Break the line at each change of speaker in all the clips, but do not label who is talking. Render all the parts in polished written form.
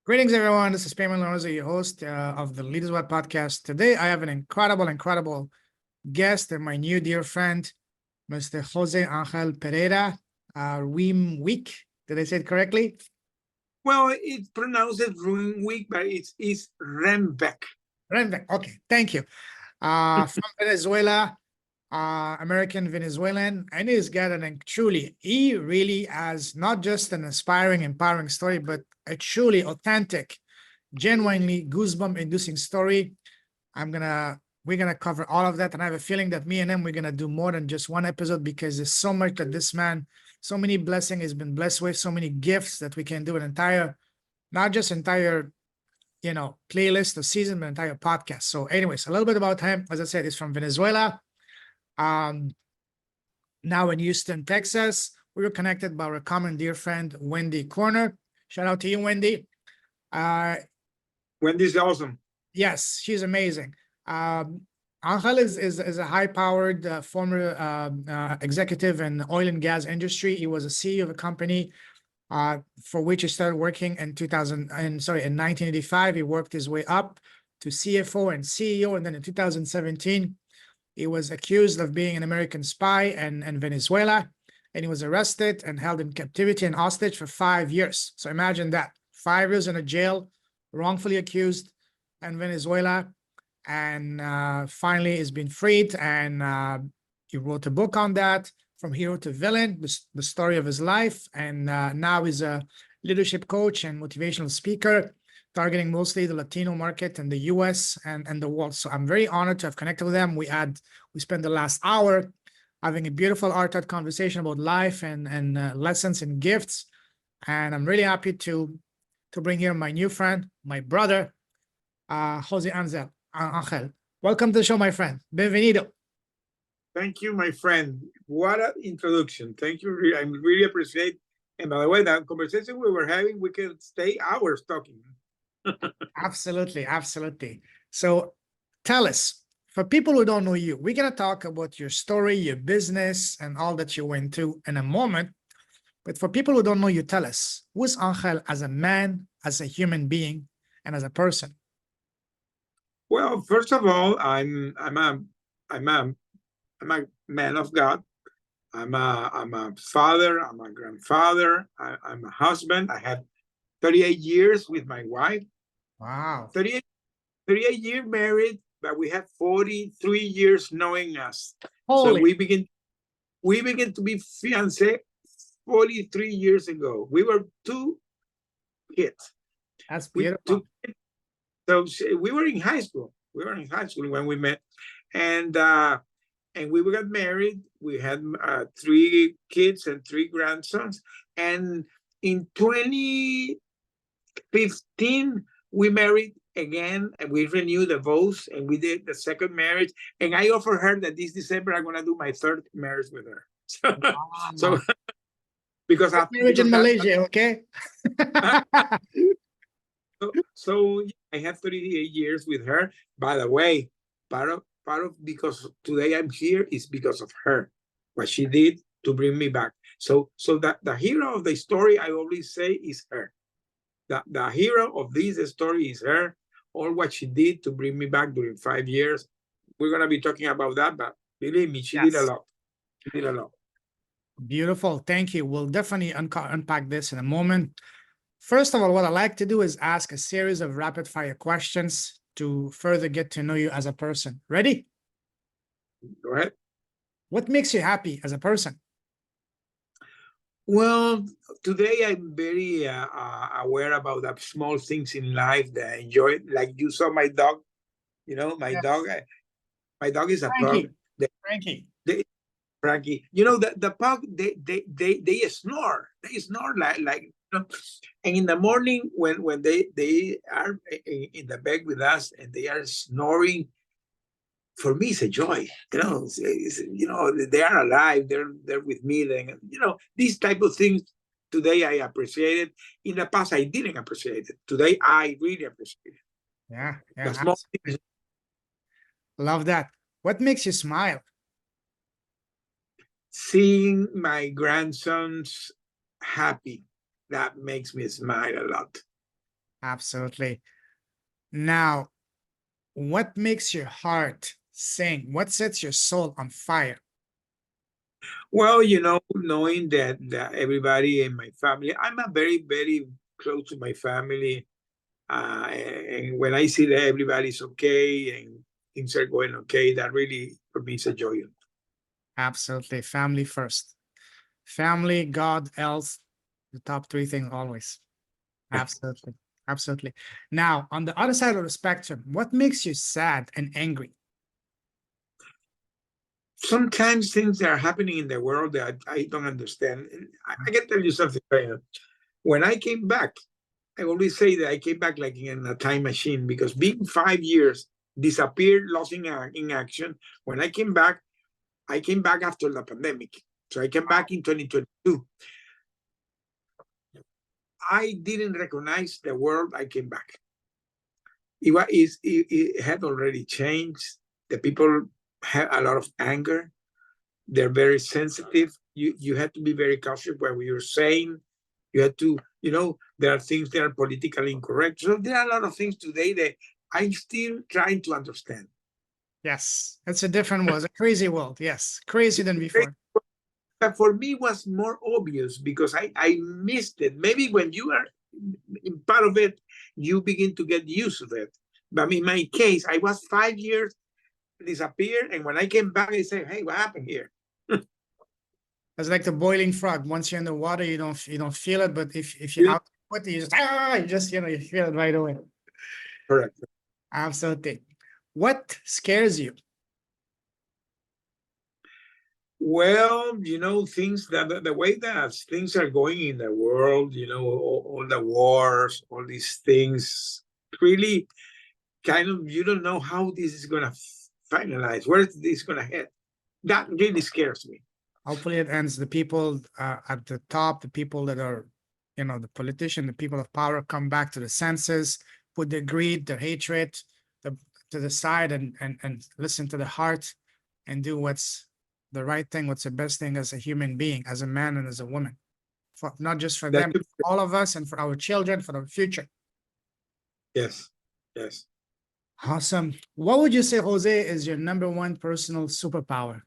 Greetings, everyone. This is Payman Lorenzo, your host of the Leaders What podcast. Today, I have an incredible guest and my new dear friend, Mr. Jose Angel Pereira, Ruim Week. Did I say it correctly?
Well, it's pronounced Ruim Week, but it's Rembeck.
Rembeck. Okay, thank you. From Venezuela, American Venezuelan, and he's got he really has not just an inspiring, empowering story, but a truly authentic, genuinely goosebump inducing story. We're gonna cover all of that, and I have a feeling that me and him we're gonna do more than just one episode because there's so much that this man, so many blessings has been blessed with, so many gifts that we can do not just entire playlist or season, but entire podcast. So anyways, a little bit about him. As I said, he's from Venezuela. Now in Houston, Texas. We were connected by our common dear friend, Wendy Corner. Shout out to you, Wendy.
Wendy's awesome.
Yes, she's amazing. Angel is a high-powered former executive in the oil and gas industry. He was a CEO of a company for which he started working in 1985. He worked his way up to CFO and CEO, and then in 2017, he was accused of being an American spy in Venezuela, and he was arrested and held in captivity and hostage for 5 years. So imagine that, 5 years in a jail, wrongfully accused in Venezuela, and finally has been freed. And he wrote a book on that, From Hero to Villain, the story of his life. And now he's a leadership coach and motivational speaker, targeting mostly the Latino market in the US and the world. So I'm very honored to have connected with them. We spent the last hour having a beautiful art conversation about life and lessons and gifts. And I'm really happy to bring here my new friend, my brother, Jose Angel. Welcome to the show, my friend. Bienvenido.
Thank you, my friend. What an introduction. Thank you. I really appreciate. And by the way, that conversation we were having, we can stay hours talking.
Absolutely. So tell us, for people who don't know you, we're going to talk about your story, your business, and all that you went through in a moment. But for people who don't know you, tell us, who's Angel as a man, as a human being, and as a person?
Well, first of all, I'm a man of God. I'm a father. I'm a grandfather. I'm a husband. I had 38 years with my wife.
Wow.
38 years married, but we have 43 years knowing us.
Holy.
So we begin to be fiancé 43 years ago. We were 2 kids.
That's beautiful.
So we were in high school. We were in high school when we met, and we got married. We had 3 kids and 3 grandsons. And in 2015, we married again, and we renewed the vows, and we did the second marriage. And I offered her that this December I'm gonna do my 3rd marriage with her. So because I
marriage in Malaysia, okay.
So I have 38 years with her. By the way, part of because today I'm here is because of her, what she did to bring me back. So that the hero of the story, I always say, is her. The hero of this story is her. All what she did to bring me back during 5 years. We're gonna be talking about that, but believe me, she did a lot. She did a lot.
Beautiful. Thank you. We'll definitely unpack this in a moment. First of all, what I like to do is ask a series of rapid fire questions to further get to know you as a person. Ready?
Go ahead.
What makes you happy as a person?
Well, today I'm very aware about the small things in life that I enjoy. Like you saw my dog, my dog is a pug.
Frankie.
Frankie. The pug, they snore. They snore like and in the morning when they are in the bed with us and they are snoring, for me it's a joy. They are alive. They're with me. Then these type of things today I appreciate it. In the past I didn't appreciate it. Today I really appreciate it.
Yeah.
The small things.
Love that. What makes you smile?
Seeing my grandsons happy, that makes me smile a lot.
Absolutely. Now, what makes your heart sing? What sets your soul on fire?
Well, knowing that everybody in my family, I'm a very, very close to my family. And when I see that everybody's okay and things are going okay, that really for me is a joy.
Absolutely. Family first. Family, God, else, the top three things always. Absolutely. Absolutely. Now, on the other side of the spectrum, what makes you sad and angry?
Sometimes things that are happening in the world that I don't understand. And I can tell you something. When I came back, I always say that I came back like in a time machine, because being 5 years disappeared, lost in action. When I came back after the pandemic. So I came back in 2022. I didn't recognize the world I came back. It had already changed. The people had a lot of anger. They're very sensitive. You had to be very cautious what you're saying. You had to, there are things that are politically incorrect. So there are a lot of things today that I'm still trying to understand.
Yes, it's a different world, a crazy world. Yes, crazier than before.
But for me, it was more obvious because I missed it. Maybe when you are in part of it, you begin to get used to it. But in my case, I was 5 years disappeared, and when I came back, I said, "Hey, what happened here?"
It's like the boiling frog. Once you're in the water, you don't feel it, but if you're out, you feel it right away.
Correct.
Absolutely. What scares you?
Well, things that the way that things are going in the world, all the wars, all these things, really kind of, you don't know how this is going to finalize. Where is this going to head? That really scares me.
Hopefully, it ends. The people at the top, the people that are, the politician, the people of power, come back to the senses, put their greed, their hatred, to the side, and listen to the heart, and do what's the right thing, what's the best thing as a human being, as a man and as a woman, for not just for them,
That
for all of us, and for our children, for the future.
Yes, yes.
Awesome. What would you say, Jose, is your number one personal superpower?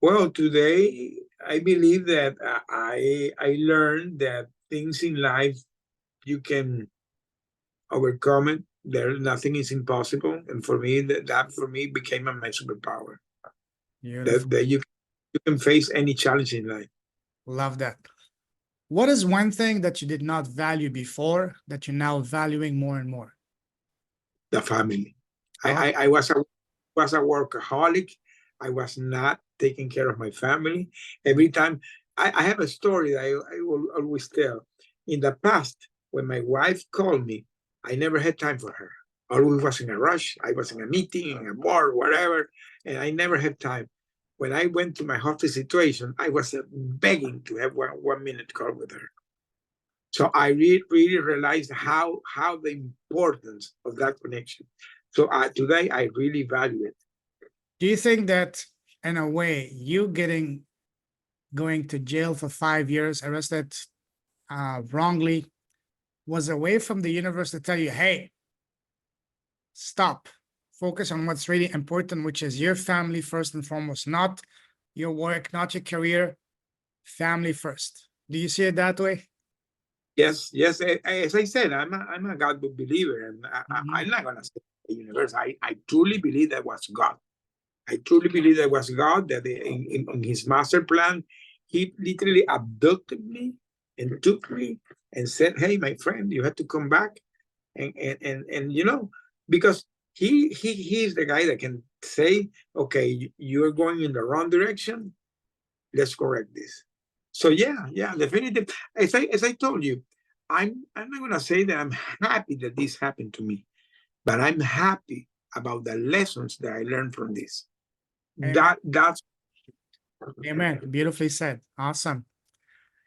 Well, today I believe that I learned that things in life you can overcome it. Nothing is impossible, and for me that for me became my superpower.
Beautiful.
That you can face any challenge in life.
Love that. What is one thing that you did not value before that you're now valuing more and more?
The family.
Oh,
I was a workaholic. I was not taking care of my family. Every time I have a story that I will always tell. In the past, when my wife called me, I never had time for her. Always was in a rush. I was in a meeting, in a bar, whatever, and I never had time. When I went to my hospital situation, I was begging to have one minute call with her. So I really realized how the importance of that connection. So today I really value it.
do you think that in a way you going to jail for 5 years, arrested wrongly, was a way from the universe to tell you, hey, stop, focus on what's really important, which is your family first and foremost, not your work, not your career, family first. Do you see it that way?
Yes, yes. As I said, I'm a God believer, and I'm not gonna say the universe. I truly believe that was God. I truly believe that was God. That in His master plan, He literally abducted me and took me and said, "Hey, my friend, you have to come back." And because he's the guy that can say, "Okay, you're going in the wrong direction. Let's correct this." So yeah, definitely. As I told you, I'm not gonna say that I'm happy that this happened to me, but I'm happy about the lessons that I learned from this.
Amen.
That's
Amen. Beautifully said. Awesome.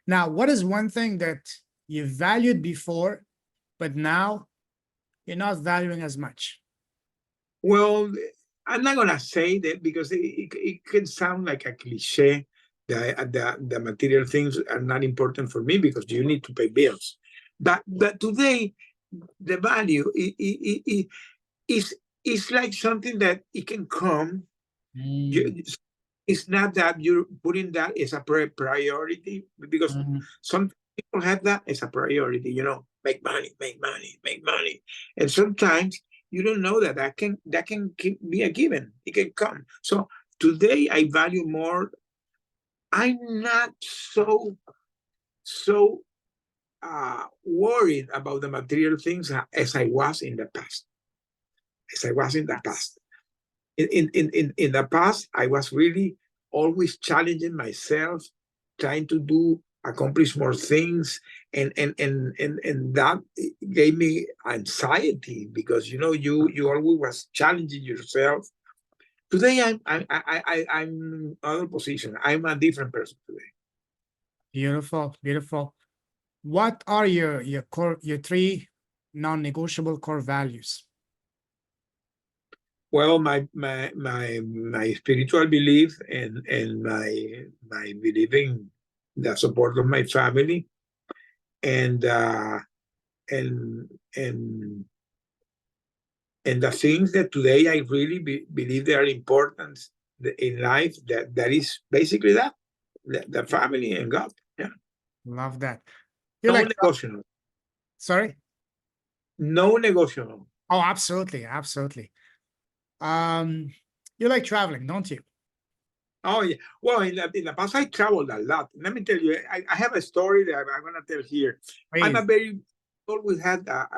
Now, what is one thing that you valued before, but now you're not valuing as much?
well. I'm not gonna say that because it can sound like a cliche. The material things are not important for me because you need to pay bills. But today, the value is like something that it can come. It's not that you're putting that as a priority, because some people have that as a priority, make money, make money, make money. And sometimes you don't know that can be a given. It can come. So today I value more. I'm not so worried about the material things as I was in the past. In the past, I was really always challenging myself, trying to accomplish more things, and that gave me anxiety, because you always was challenging yourself. Today I'm in other position. I'm a different person today.
Beautiful, beautiful. What are your three non-negotiable core values?
Well, my spiritual belief, and my believing the support of my family, and the things that today I really believe they are important in life. That is basically that the family and God. Yeah,
Love that.
No negotiable.
Sorry?
No negotiable.
Oh, absolutely, absolutely. You like traveling, don't you?
Oh yeah. Well, in the past I traveled a lot. Let me tell you, I have a story that I'm gonna tell here.
Please.
I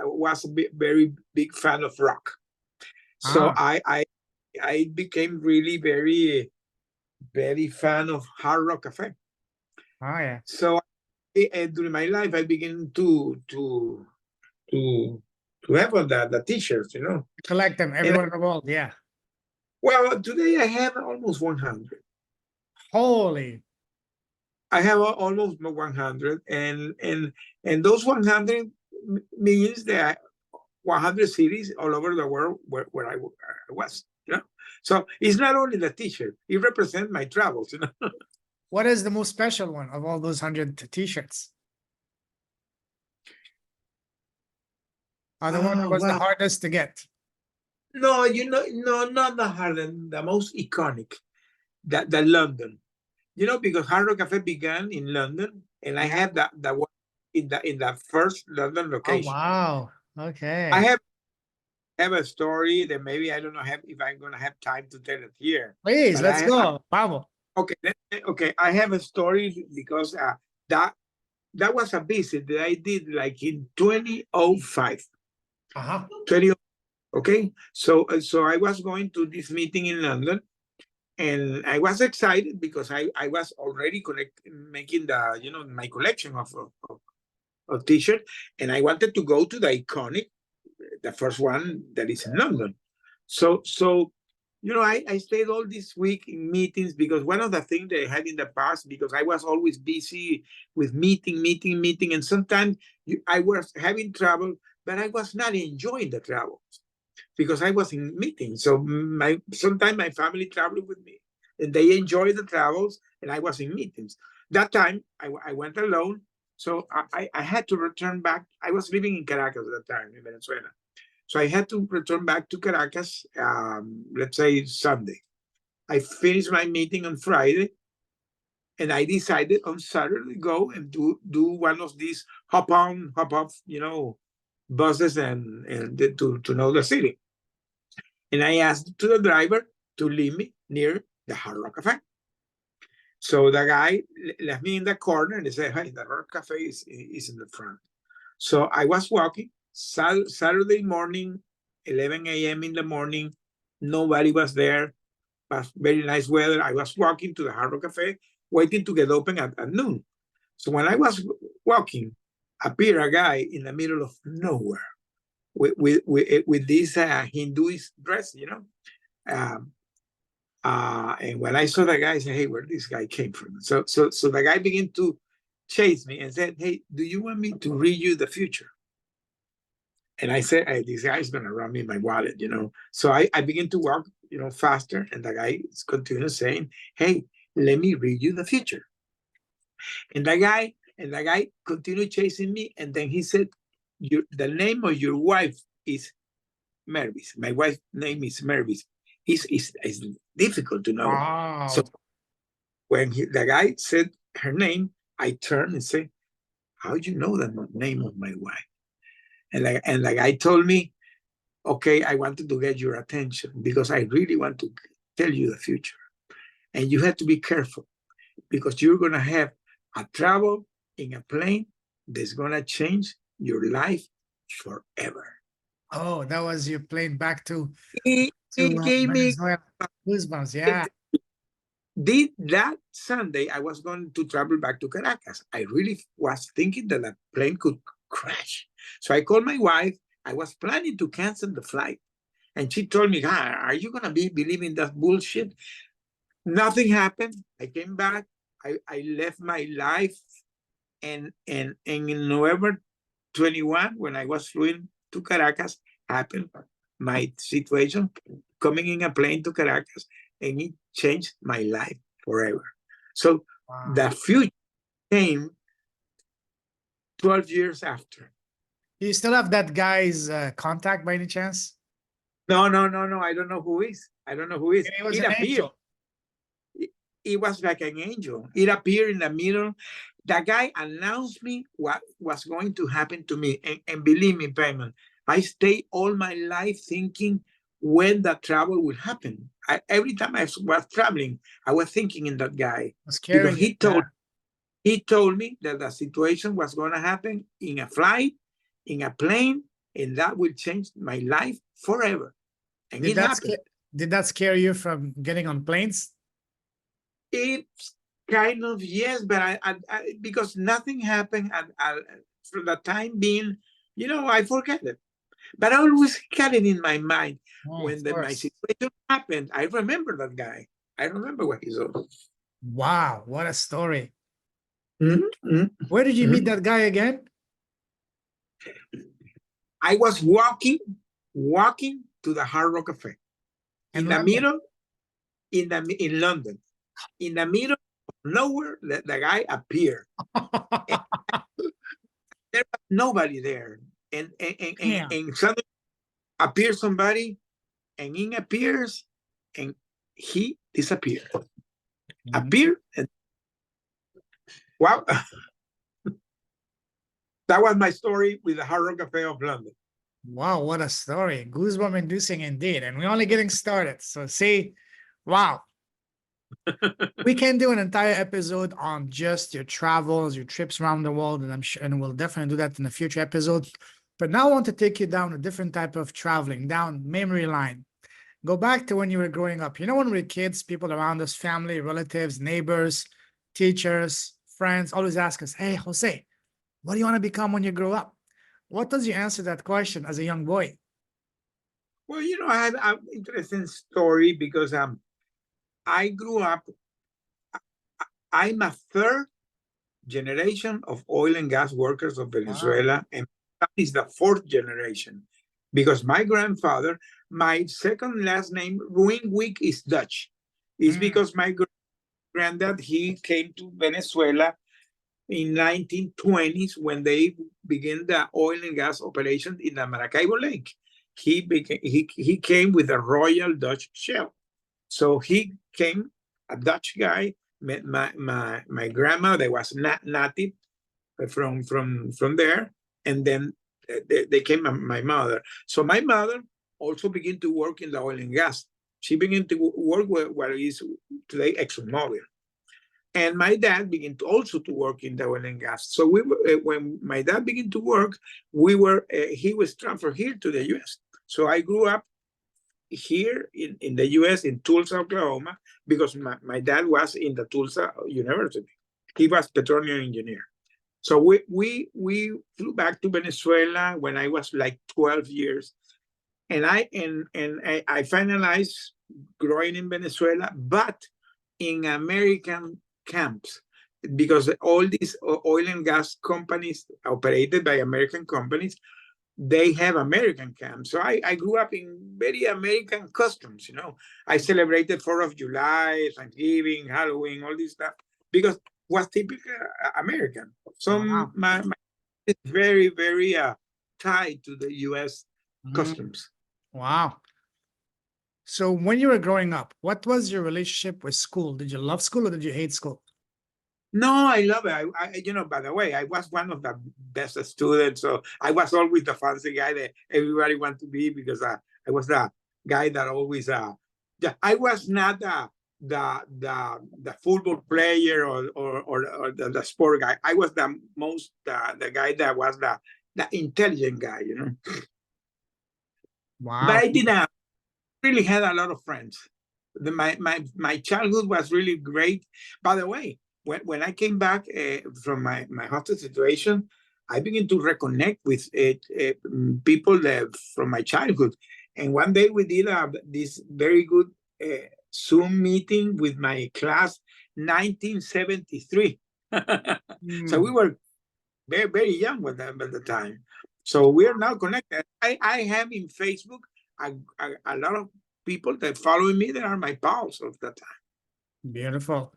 was a very big fan of rock. So I became really very, very fan of Hard Rock Cafe.
Oh yeah.
So during my life, I began to have the t-shirts,
Collect them everywhere in the world, yeah.
Well, today I have almost 100.
Holy.
I have almost 100, and those 100 means that 100 cities all over the world where I was, So it's not only the t-shirt; it represents my travels,
What is the most special one of all those 100 t-shirts? The one that was the hardest to get?
No, no, not the hardest. The most iconic, the London. Because Hard Rock Cafe began in London, and I have the one in the first London location.
Oh wow! Okay.
I have a story that maybe I don't know if I'm gonna have time to tell it here.
Please, let's go, Pablo.
Okay. I have a story because that was a visit that I did like in 2005. 20. Okay, so I was going to this meeting in London, and I was excited because I was already making my collection of t-shirts, and I wanted to go to the iconic, the first one that is in London. So I stayed all this week in meetings, because one of the things that I had in the past, because I was always busy with meeting, and sometimes I was having trouble, but I was not enjoying the travels because I was in meetings. So sometimes my family traveled with me, and they enjoyed the travels, and I was in meetings. That time I went alone, so I had to return back. I was living in Caracas at that time, in Venezuela. So I had to return back to Caracas, let's say Sunday. I finished my meeting on Friday, and I decided on Saturday to go and do one of these hop on, hop off, buses, and to know the city. And I asked to the driver to leave me near the Hard Rock Cafe. So the guy left me in the corner, and he said, "Hey, the Hard Rock Cafe is in the front." So I was walking Saturday morning, 11 a.m. in the morning. Nobody was there. It was very nice weather. I was walking to the Hard Rock Cafe, waiting to get open at noon. So when I was walking, appeared a guy in the middle of nowhere with this Hinduist dress, and when I saw the guy, I said, "Hey, where this guy came from?" So the guy began to chase me and said, "Hey, do you want me to read you the future?" And I said, "Hey, this guy's gonna run me my wallet, So I began to walk, faster, and the guy continued saying, "Hey, let me read you the future." And the guy And the guy continued chasing me. And then he said, the name of your wife is Mervis. My wife's name is Mervis. It's difficult to know.
Wow.
So when the guy said her name, I turned and said, how do you know the name of my wife? And the guy told me, okay, I wanted to get your attention because I really want to tell you the future. And you have to be careful because you're going to have a travel in a plane that's going to change your life forever.
Oh, that was your plane back to
He gave me
Venezuela. Goosebumps, yeah.
that Sunday, I was going to travel back to Caracas. I really was thinking that the plane could crash. So I called my wife. I was planning to cancel the flight. And she told me, are you going to be believing that bullshit? Nothing happened. I came back. I left my life. And in November 21, when I was flying to Caracas, happened my situation, coming in a plane to Caracas, and it changed my life forever. So the future came 12 years after.
Do you still have that guy's contact by any chance?
No. I don't know who is. I don't know who is.
It was
It
an
appeared.
angel.
It was like an angel. It appeared in the middle. The guy announced me what was going to happen to me. And believe me, Payman, I stayed all my life thinking when that travel will happen. Every time I was traveling, I was thinking in that guy. Because he told me that the situation was going to happen in a flight, in a plane, and that will change my life forever. And it happened.
Did that scare you from getting on planes?
It's kind of, yes, but I because nothing happened for the time being, I forget it. But I always had it in my mind. When my situation happened, I remember that guy. I remember what he said.
Wow, what a story.
Mm-hmm.
Where did you meet that guy again?
I was walking to the Hard Rock Cafe. In London. In the middle of nowhere, the guy appeared. There was nobody there. And suddenly appears somebody, and in appears, and he disappeared. Appeared, and wow. That was my story with the Hard Rock Cafe of London.
Wow, what a story. Goosebump inducing indeed. And we're only getting started. So see, wow. We can do an entire episode on just your travels, your trips around the world, and I'm sure, and we'll definitely do that in a future episode. But now I want to take you down a different type of traveling, down memory line. Go back to when you were growing up. You know, when we were kids, people around us, family, relatives, neighbors, teachers, friends, always ask us, hey, Jose, what do you want to become when you grow up? What does you answer that question as a young boy?
Well, I have an interesting story because I grew up, I'm a third generation of oil and gas workers of Venezuela, and that is the fourth generation because my grandfather, my second last name, Ruinwijk, is Dutch. It's because my granddad, he came to Venezuela in 1920s when they began the oil and gas operations in the Maracaibo Lake. He came with a Royal Dutch Shell. So he came, a Dutch guy, met my grandma that was native from there, and then they came my mother. So my mother also began to work in the oil and gas. She began to work where is today ExxonMobil. And my dad began also to work in the oil and gas. So when my dad began to work, he was transferred here to the U.S. So I grew up here in the U.S. in Tulsa, Oklahoma, because my dad was in the Tulsa University. He was petroleum engineer. So we flew back to Venezuela when I was like 12 years, and I finalized growing in Venezuela, but in American camps, because all these oil and gas companies operated by American companies, they have American camps. So I grew up in very American customs, I celebrated 4th of July, Thanksgiving, Halloween, all this stuff, because was typical American. Some
Wow.
my is very, very tied to the U.S.
Mm,
customs.
wow. So when you were growing up, what was your relationship with school? Did you love school or did you hate school?
No, I love it. By the way, I was one of the best students. So I was always the fancy guy that everybody wanted to be because I was the guy that always, I was not the football player or the sport guy. I was the guy that was the intelligent guy, But
Wow.
I didn't really had a lot of friends. My childhood was really great. By the way, when I came back from my hostel situation, I began to reconnect with people from my childhood. And one day we did this very good Zoom meeting with my class, 1973. So we were very, very young with them at the time. So we are now connected. I have in Facebook a lot of people that follow me that are my pals of that time.
Beautiful.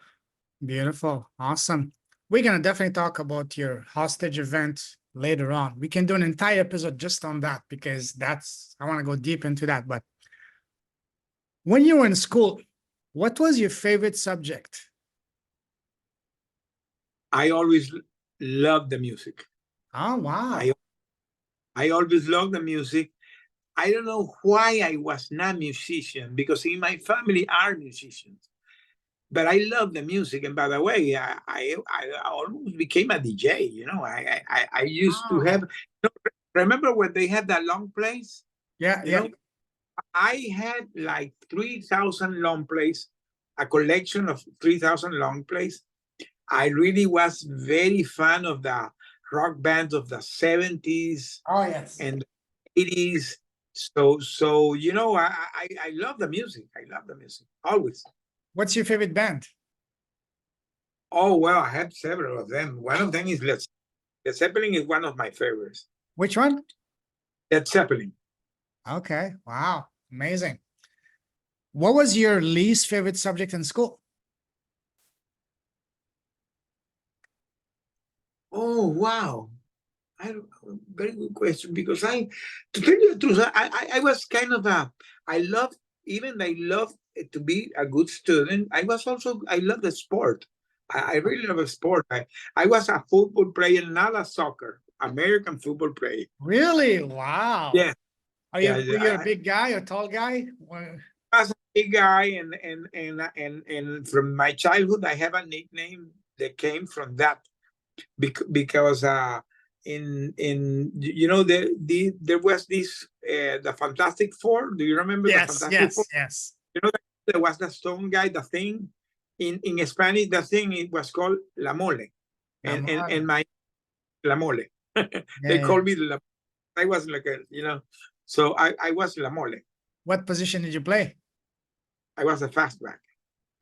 Beautiful. Awesome. We're going to definitely talk about your hostage event later on. We can do an entire episode just on that because I want to go deep into that. But when you were in school, what was your favorite subject?
I always loved the music.
Oh, wow.
I always loved the music. I don't know why I was not a musician because in my family are musicians. But I love the music, and by the way, I almost became a DJ. I used to have. Remember when they had that long plays?
Yeah,
You
yeah.
know, I had like 3,000 long plays, a collection of 3,000 long plays. I really was very fan of the rock bands of the 70s
Oh, yes.
and 80s. So I love the music. I love the music always.
What's your favorite band?
Oh well, I have several of them. One of them is Led Zeppelin is one of my favorites.
Which one?
Led Zeppelin.
Okay. Wow. Amazing. What was your least favorite subject in school?
Oh wow. Very good question because to tell you the truth, I was kind of I love to be a good student. I love the sport. I really love a sport. I was a football player, not a soccer, American football player.
Really? Wow.
Yeah,
Were you a big guy, a tall guy?
I was a big guy, and from my childhood, I have a nickname that came from that because there was this the Fantastic Four. Do you remember the Fantastic Four?
Yes.
There was the stone guy, the thing. In Spanish, the thing it was called La Mole, and my La Mole. They called me La. I was like so I was La Mole.
What position did you play?
I was a fastback.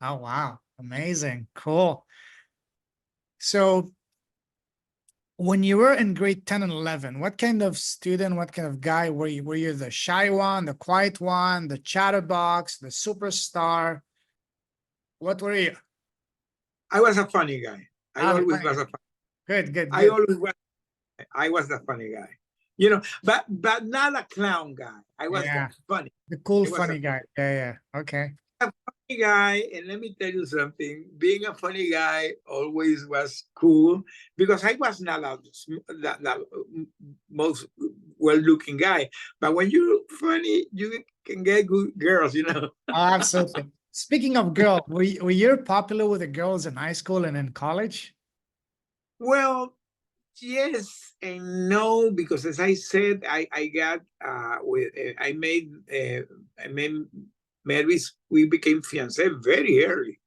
Oh, wow. Amazing. Cool. So when you were in grade 10 and 11, what kind of student, what kind of guy were you? Were you the shy one, the quiet one, the chatterbox, the superstar? What were you?
I was a funny guy. I always was a funny.
Good.
I was the funny guy. But not a clown guy. I was funny.
The cool, funny guy. Yeah. Okay.
A funny guy, and let me tell you something. Being a funny guy always was cool because I was not the most well-looking guy. But when you're funny, you can get good girls.
Oh, absolutely. Speaking of girls, were you popular with the girls in high school and in college?
Well, yes and no, because as I said, I made Mary's. We became fiancé very early.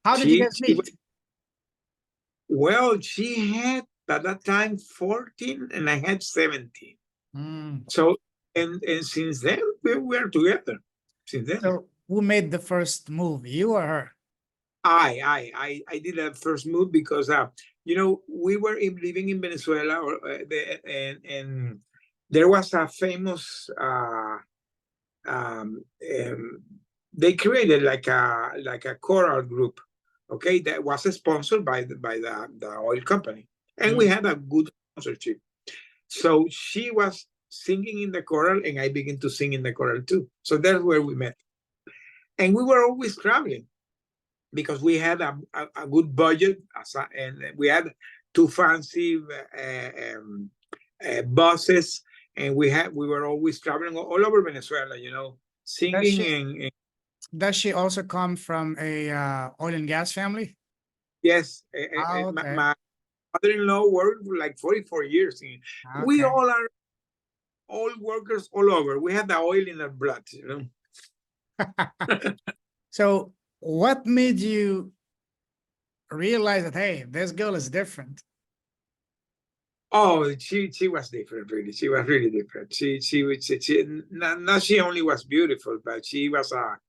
How did you guys meet?
Well, she had at that time 14 and I had 17. So and since then we were together. Since then.
So who made the first move, you or her?
I did that first move because we were living in Venezuela and there was a famous they created like a choral group Okay, that was sponsored by the oil company, and we had a good sponsorship. So she was singing in the choral, and I began to sing in the choral too. So that's where we met, and we were always traveling because we had a good budget, and we had two fancy buses, and we were always traveling all over Venezuela, you know, singing and
Does she also come from a oil and gas family?
yes,
Okay.
my mother-in-law worked for like 44 years. We
Okay.
all are oil workers all over. We have the oil in our blood, you know.
So what made you realize that, hey, this girl is different?
Oh, she was different, really. She was really different. Not she only was beautiful, but she was a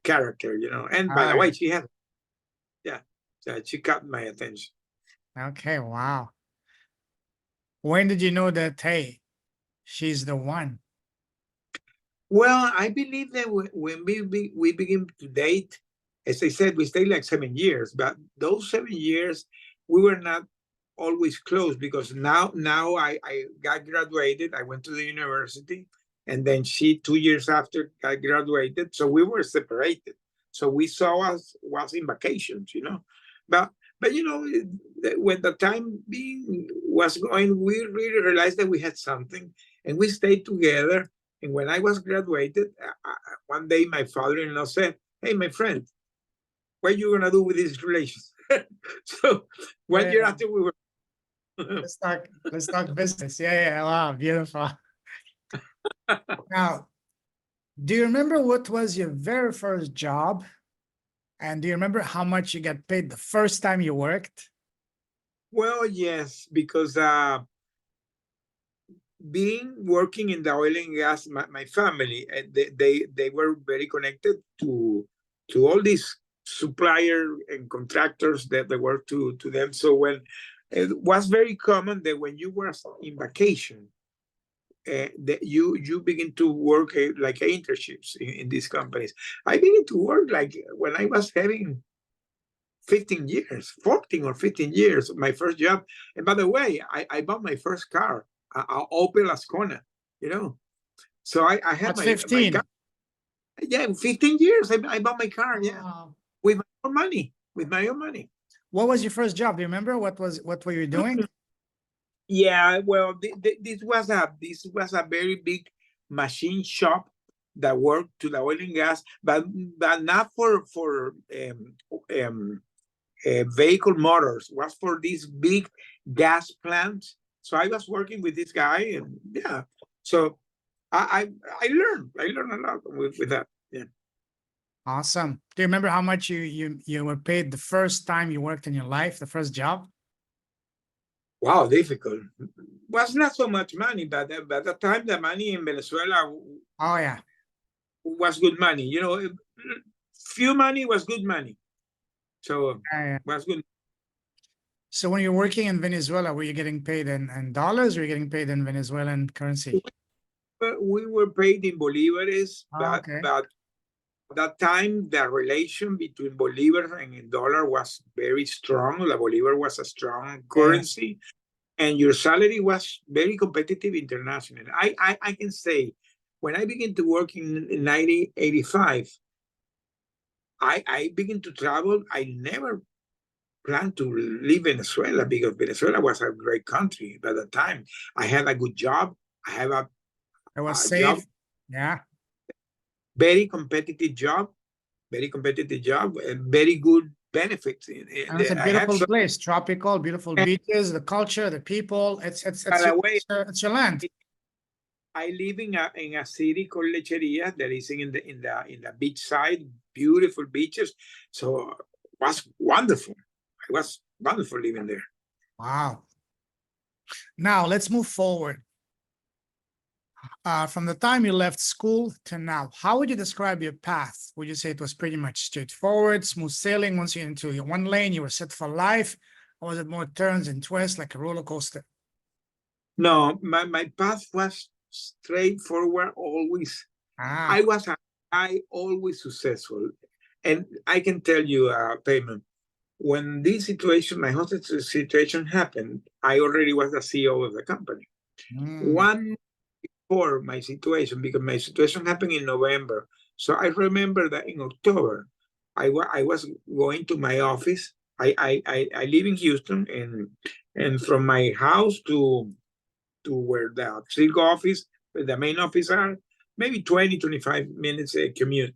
character, you know. And by the way, she had, yeah, she caught my attention.
Okay, wow. When did you know that, hey, she's the one?
Well, I believe that when we begin to date, as I said, we stayed like 7 years, but those 7 years we were not always close because now I got graduated. I went to the university, and then she 2 years after I graduated, so we were separated. So we saw us was in vacations, you know, but you know, when the time being was going, we really realized that we had something, and we stayed together. And when I was graduated, one day my father-in-law said, "Hey, my friend, what are you gonna do with this relations?" So 1 year after we were.
Let's talk business. Yeah. Wow, beautiful. Now, do you remember what was your very first job? And do you remember how much you got paid the first time you worked?
Well, yes, because being working in the oil and gas, my family, they were very connected to all these supplier and contractors that they were to them. So when it was very common that when you were in vacation, that you begin to work like internships in these companies. I began to work like when I was having 15 years, 14 or 15 years, my first job. And by the way, I bought my first car, a Opel Ascona, you know. So I had
At
my
15.
car. Yeah, in 15 years, I bought my car, yeah,
Wow.
with my own money, with my own money.
What was your first job? Do you remember what were you doing?
Yeah, well, this was a very big machine shop that worked to the oil and gas, but not for vehicle motors. Was for these big gas plants. So I was working with this guy, and yeah, so I learned a lot with that. Yeah.
Awesome. Do you remember how much you were paid the first time you worked in your life, the first job?
Wow, difficult. Was not so much money, but at the time the money in Venezuela
Oh yeah.
was good money. You know, few money was good money. So
Yeah.
was good.
So when you're working in Venezuela, were you getting paid in dollars or were you getting paid in Venezuelan currency?
We were paid in bolívares, but
Okay.
at that time the relation between bolivar and dollar was very strong. The bolivar was a strong currency, and your salary was very competitive internationally. I can say when I began to work in 1985, I began to travel. I never planned to leave Venezuela because Venezuela was a great country by the time. I had a good job. I have
It was
a job,
safe. Yeah.
very competitive job, and very good benefits.
And it's a
I have
beautiful
some,
place, tropical, beautiful
and
beaches, the culture, the people.
by the way,
It's your land.
I live in a city called Lecheria that is in the beach side, beautiful beaches. So it was wonderful. It was wonderful living there.
Wow. Now let's move forward. From the time you left school to now, how would you describe your path? Would you say it was pretty much straightforward, smooth sailing? Once you're into your one lane, you were set for life? Or was it more turns and twists like a roller coaster?
No, my path was straightforward always.
Ah,
I was a guy always successful. And I can tell you, Payman, when this situation, my hostage situation happened, I already was the CEO of the company. One for my situation, because my situation happened in November. So I remember that in October, I was going to my office. I live in Houston, and from my house to where the CITGO office, where the main office are, maybe 25 minutes commute.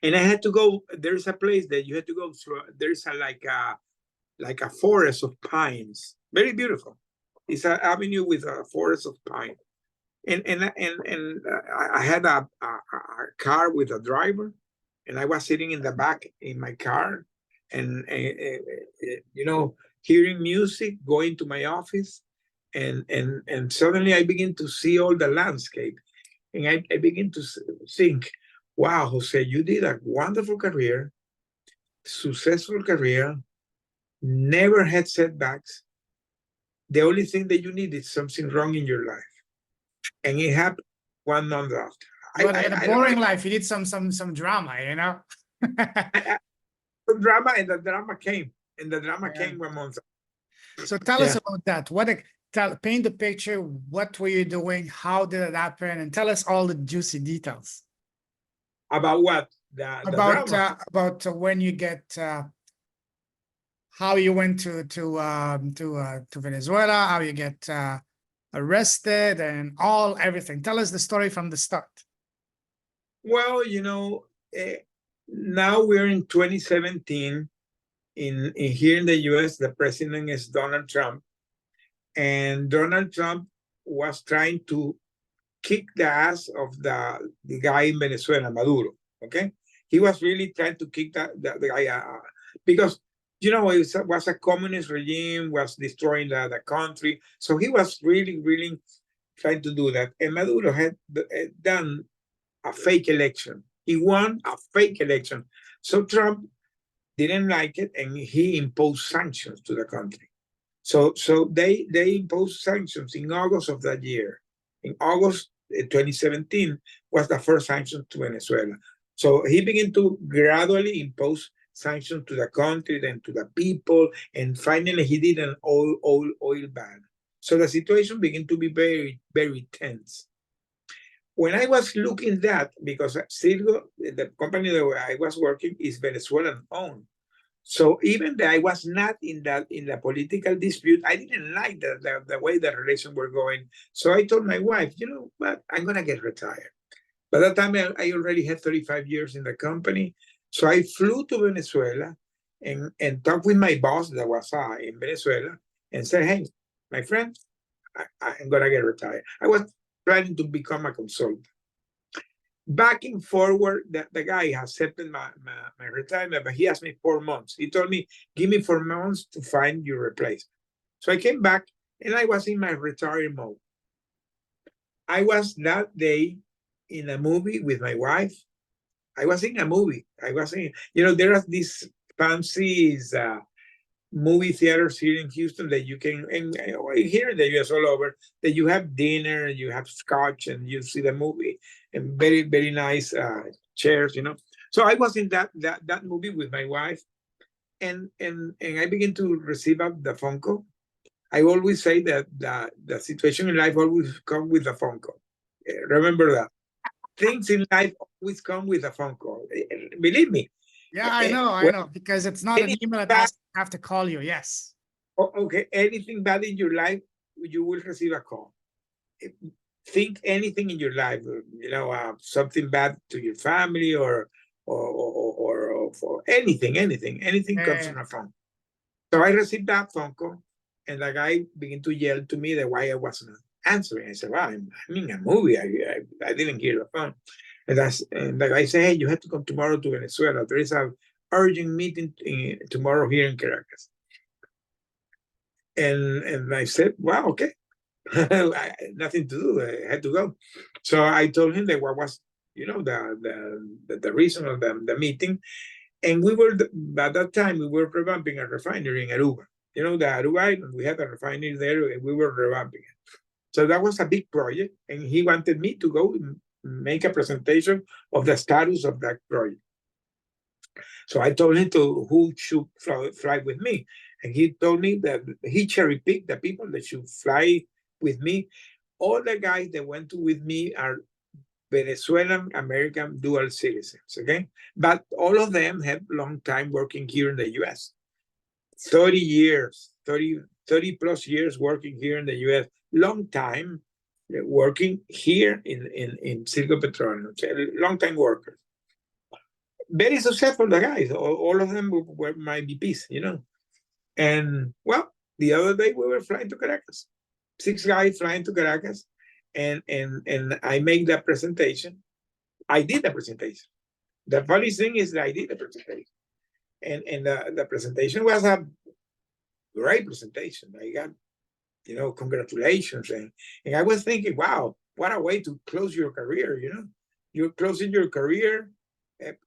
And I had to go, there's a place that you had to go through, there's like a forest of pines, very beautiful. It's an avenue with a forest of pine. And I had a car with a driver, and I was sitting in the back in my car, and hearing music, going to my office, and suddenly I begin to see all the landscape, and I begin to think, wow, Jose, you did a wonderful career, successful career, never had setbacks. The only thing that you need is something wrong in your life. And it happened 1 month after.
But a boring life, you need some drama, you know?
Some drama, and the drama came. And the drama came 1 month.
So tell us about that. Paint the picture. What were you doing? How did it happen? And tell us all the juicy details.
About what?
About when you get how you went to Venezuela, how you get arrested, and everything. Tell us the story from the start.
Well, now we're in 2017. In here in the US, the president is Donald Trump, and Donald Trump was trying to kick the ass of the guy in Venezuela, Maduro. Okay, he was really trying to kick the guy because it was a communist regime, was destroying the country. So he was really trying to do that. And Maduro had done a fake election. He won a fake election. So Trump didn't like it, and he imposed sanctions to the country. So they imposed sanctions in August of that year. In August 2017 was the first sanction to Venezuela. So he began to gradually impose sanctions to the country, then to the people, and finally he did an oil ban. So the situation began to be very tense. When I was looking that, because Citgo, the company that I was working, is Venezuelan owned. So even though I was not in the political dispute, I didn't like the way the relations were going. So I told my wife, what, I'm gonna get retired. By that time, I already had 35 years in the company. So I flew to Venezuela and talked with my boss that was in Venezuela and said, hey, my friend, I'm gonna get retired. I was planning to become a consultant. Back and forward, the guy accepted my retirement, but he asked me 4 months. He told me, give me 4 months to find your replacement. So I came back, and I was in my retirement mode. I was that day in a movie with my wife. I was in a movie. There are these fancy movie theaters here in Houston that you can, and here in the US all over, that you have dinner, you have scotch, and you see the movie, and very nice chairs, So I was in that movie with my wife, and I began to receive the phone call. I always say that the situation in life always come with a phone call. Remember that. Things in life always come with a phone call. Believe me.
Yeah, I know, because it's not an email that I have to call you. Yes.
Okay, anything bad in your life, you will receive a call. Think anything in your life, something bad to your family or for anything comes on a phone. So I received that phone call, and the guy began to yell to me that why I wasn't answering. I said, well, I'm in a movie. I didn't hear the phone. And the guy said, hey, you have to come tomorrow to Venezuela. There is an urgent meeting tomorrow here in Caracas. And I said, wow, okay. Nothing to do. I had to go. So I told him that what was, the reason of the meeting. And we were, at that time, we were revamping a refinery in Aruba. The Aruba Island, we had a refinery there, and we were revamping it. So that was a big project, and he wanted me to go and make a presentation of the status of that project. So I told him to who should fly with me. And he told me that he cherry-picked the people that should fly with me. All the guys that went with me are Venezuelan American dual citizens, okay? But all of them have long time working here in the US. 30 years, 30 plus years working here in the US. Long time working here in Citgo Petroleum, long time workers. Very successful, the guys. All of them were my VPs, you know. And well, the other day we were flying to Caracas. 6 guys flying to Caracas, and I made that presentation. I did the presentation. The funny thing is that I did the presentation, and the presentation was a great presentation. I got, you know, congratulations, and I was thinking, wow, what a way to close your career. You know, you're closing your career,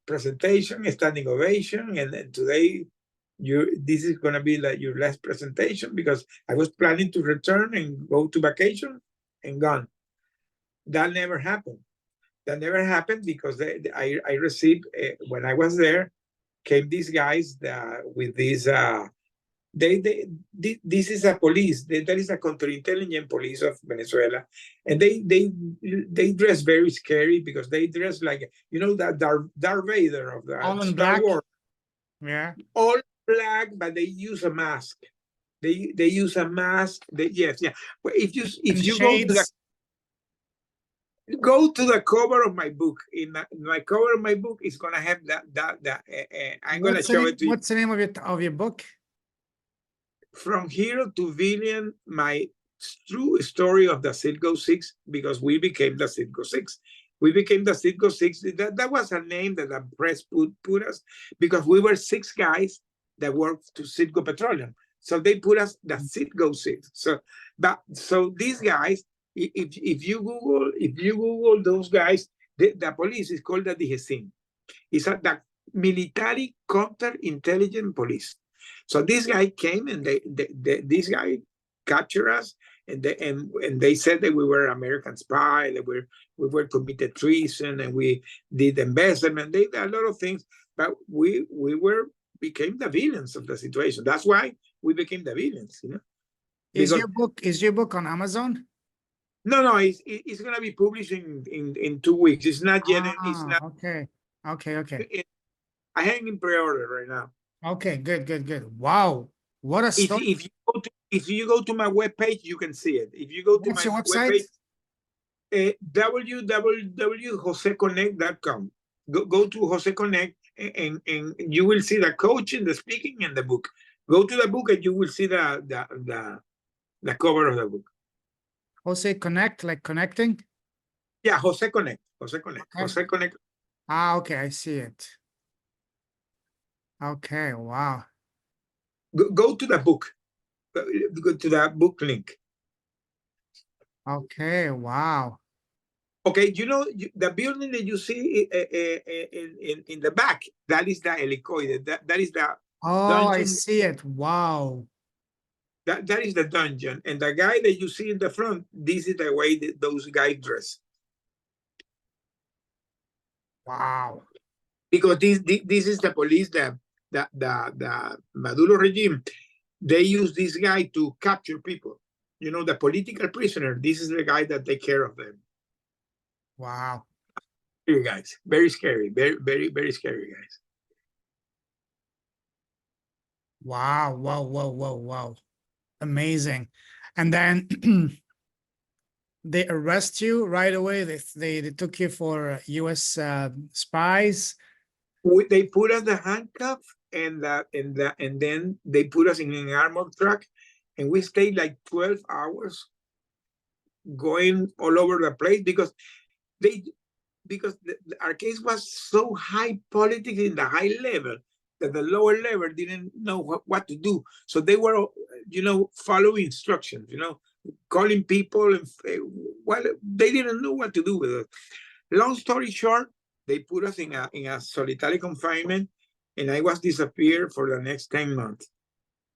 presentation, standing ovation, and today this is going to be like your last presentation, because I was planning to return and go to vacation and gone. That never happened. That never happened because I received, when I was there, came these guys with this, this is a police, that is a counterintelligence police of Venezuela. And they dress very scary, because they dress like, you know, that Darth Vader of the
All in
Star
black?
Wars.
Yeah.
All black, but they use a mask. They use a mask. Yes, yeah. But if you go to the cover of my book, in my cover of my book is gonna have that I'm gonna show it to you.
What's the name of your book?
From Hero to Villain, my true story of the CITGO6, because we became the CITGO6. We became the CITGO6. That was a name that the press put us, because we were 6 guys that worked to Citgo Petroleum. So they put us the CITGO6. So these guys, if you Google those guys, the police is called the Detained. It's the military counterintelligence police. So this guy came, and this guy captured us, and they said that we were American spy, that we were committed treason, and we did embezzlement. They did a lot of things, but we became the villains of the situation. That's why we became the villains, you know.
Is your book on Amazon?
No, it's gonna be published in 2 weeks. It's not yet. It's not.
Okay.
I hang in pre-order right now.
Okay, good. Wow, what a story.
If you go to my webpage, you can see it. If you go to
What's
my
your website?
www.joseconnect.com. Go to Jose Connect, and you will see the coaching, the speaking, and the book. Go to the book, and you will see the cover of the book.
Jose Connect, like connecting?
Yeah, Jose Connect. Okay. Jose Connect.
Okay, I see it. Okay, wow.
Go to the book. Go to the book link.
Okay, wow.
Okay, you know, the building that you see in the back, that is the helicoide. That is the dungeon.
I see it. Wow.
That is the dungeon. And the guy that you see in the front, this is the way that those guys dress.
Wow.
Because this is the police, the Maduro regime, they use this guy to capture people. You know, the political prisoner, this is the guy that take care of them.
Wow.
Scary guys, very scary, very scary guys.
Wow. Amazing. And then they arrest you right away. They took you for US spies.
They put us the handcuff, and then they put us in an armored truck, and we stayed like 12 hours going all over the place, because our case was so high politics in the high level that the lower level didn't know what to do. So they were, you know, following instructions, you know, calling people, and well, they didn't know what to do with it. Long story short, they put us in a solitary confinement, and I was disappeared for the next 10 months.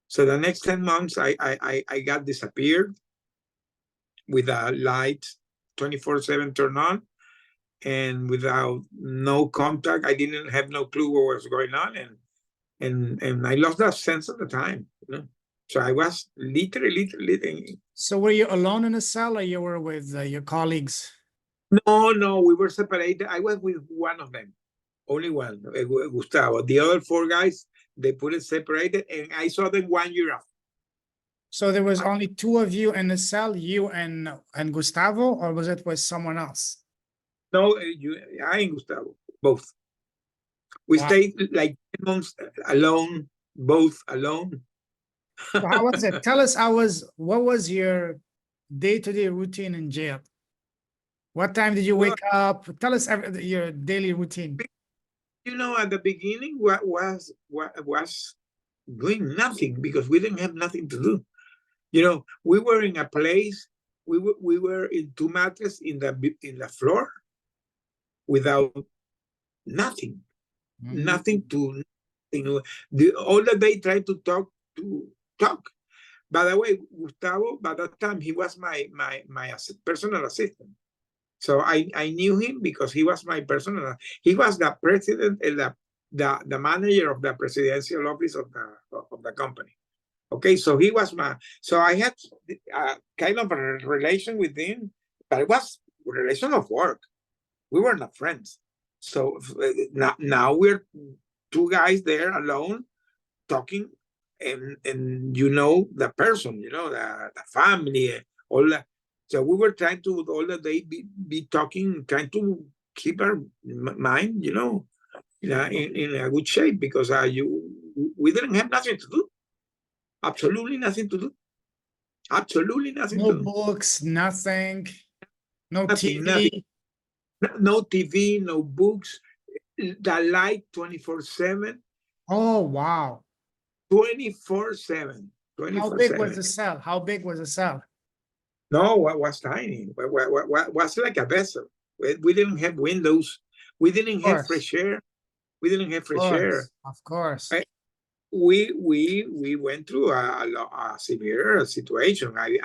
So the next 10 months, I got disappeared with a light 24/7 turned on. and without no contact. I didn't have no clue what was going on, and I lost that sense of the time, you know. So I was literally.
So were you alone in a cell, or you were with your colleagues?
No, we were separated. I was with one of them, only one, Gustavo. The other four guys, they put it separated, and I saw them 1 year after.
So there was only two of you in the cell, you and Gustavo, or was it with someone else?
No, I and Gustavo, both. We
Wow.
stayed like 10 months alone, both alone.
So how was it? Tell us, what was your day-to-day routine in jail? What time did you
Well,
wake up? Tell us your daily routine.
you know, at the beginning, what was doing nothing because we didn't have nothing to do. You know, we were in a place. We were in two mattresses in the floor without nothing, nothing to, you know. All the day tried to talk. By the way, Gustavo, by that time he was my personal assistant. So I knew him because he was my personal. He was the president and the manager of the presidential office of the company. Okay, so he was so I had kind of a relation with him, but it was a relation of work. We were not friends. So now we're two guys there alone talking, and you know the person, you know the family, all that. So we were trying to all the day be talking, trying to keep our mind, you know, in a good shape because we didn't have nothing to do. Absolutely nothing to do. Absolutely nothing
No
to do.
books, nothing, no
Nothing,
TV.
no TV, no books. The light 24/7.
Oh, wow.
24/7.
How big was
24/7.
the cell? How big was the cell?
No, what was tiny? What was like a vessel. We didn't have windows. We didn't have fresh air. We didn't have fresh air.
Of course.
We went through a severe situation. I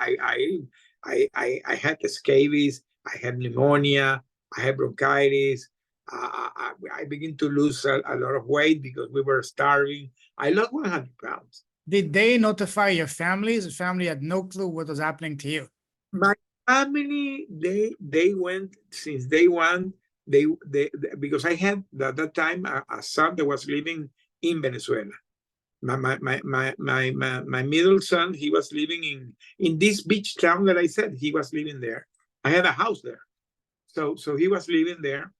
had scabies. I had pneumonia. I had bronchitis. I began to lose a lot of weight because we were starving. I lost 100 pounds.
Did they notify your families? The family had no clue what was happening to you.
My family, they went since day one. They because I had at that time a son that was living in Venezuela. My middle son, he was living in this beach town that I said he was living there. I had a house there, so he was living there.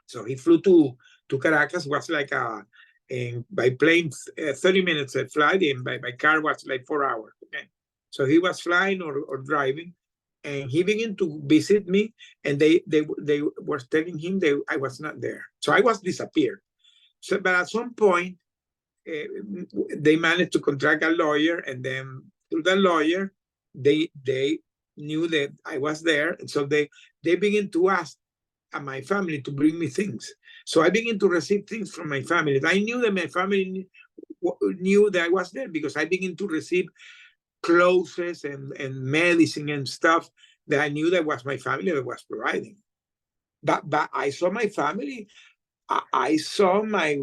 So he flew to Caracas. Was like by plane 30 minutes flight, and by car was like 4 hours. Okay, so he was flying or driving, and he began to visit me, and they were telling him that I was not there, so I was disappeared. So, but at some point, they managed to contract a lawyer, and then through the lawyer, they knew that I was there, and so they began to ask my family to bring me things. So I began to receive things from my family. I knew that my family knew that I was there because I began to receive clothes and medicine and stuff that I knew that was my family that was providing. But I saw my family. I saw my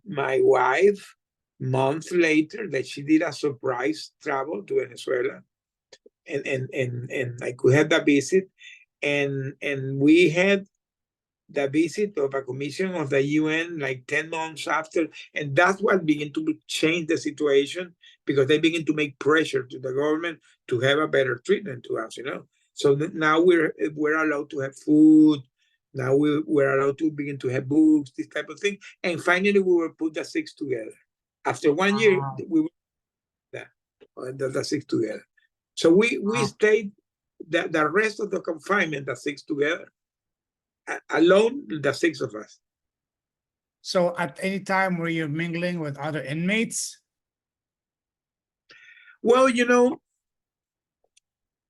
wife months later that she did a surprise travel to Venezuela, and I could have the visit, and we had the visit of a commission of the UN like 10 months after, and that's what began to change the situation because they begin to make pressure to the government to have a better treatment to us, you know. So now we're allowed to have food. Now we're allowed to begin to have books, this type of thing. And finally, we were put the six together. After 1 year, we were the six together. So we stayed the rest of the confinement, the six together. Alone, the six of us.
So at any time were you mingling with other inmates?
Well, you know,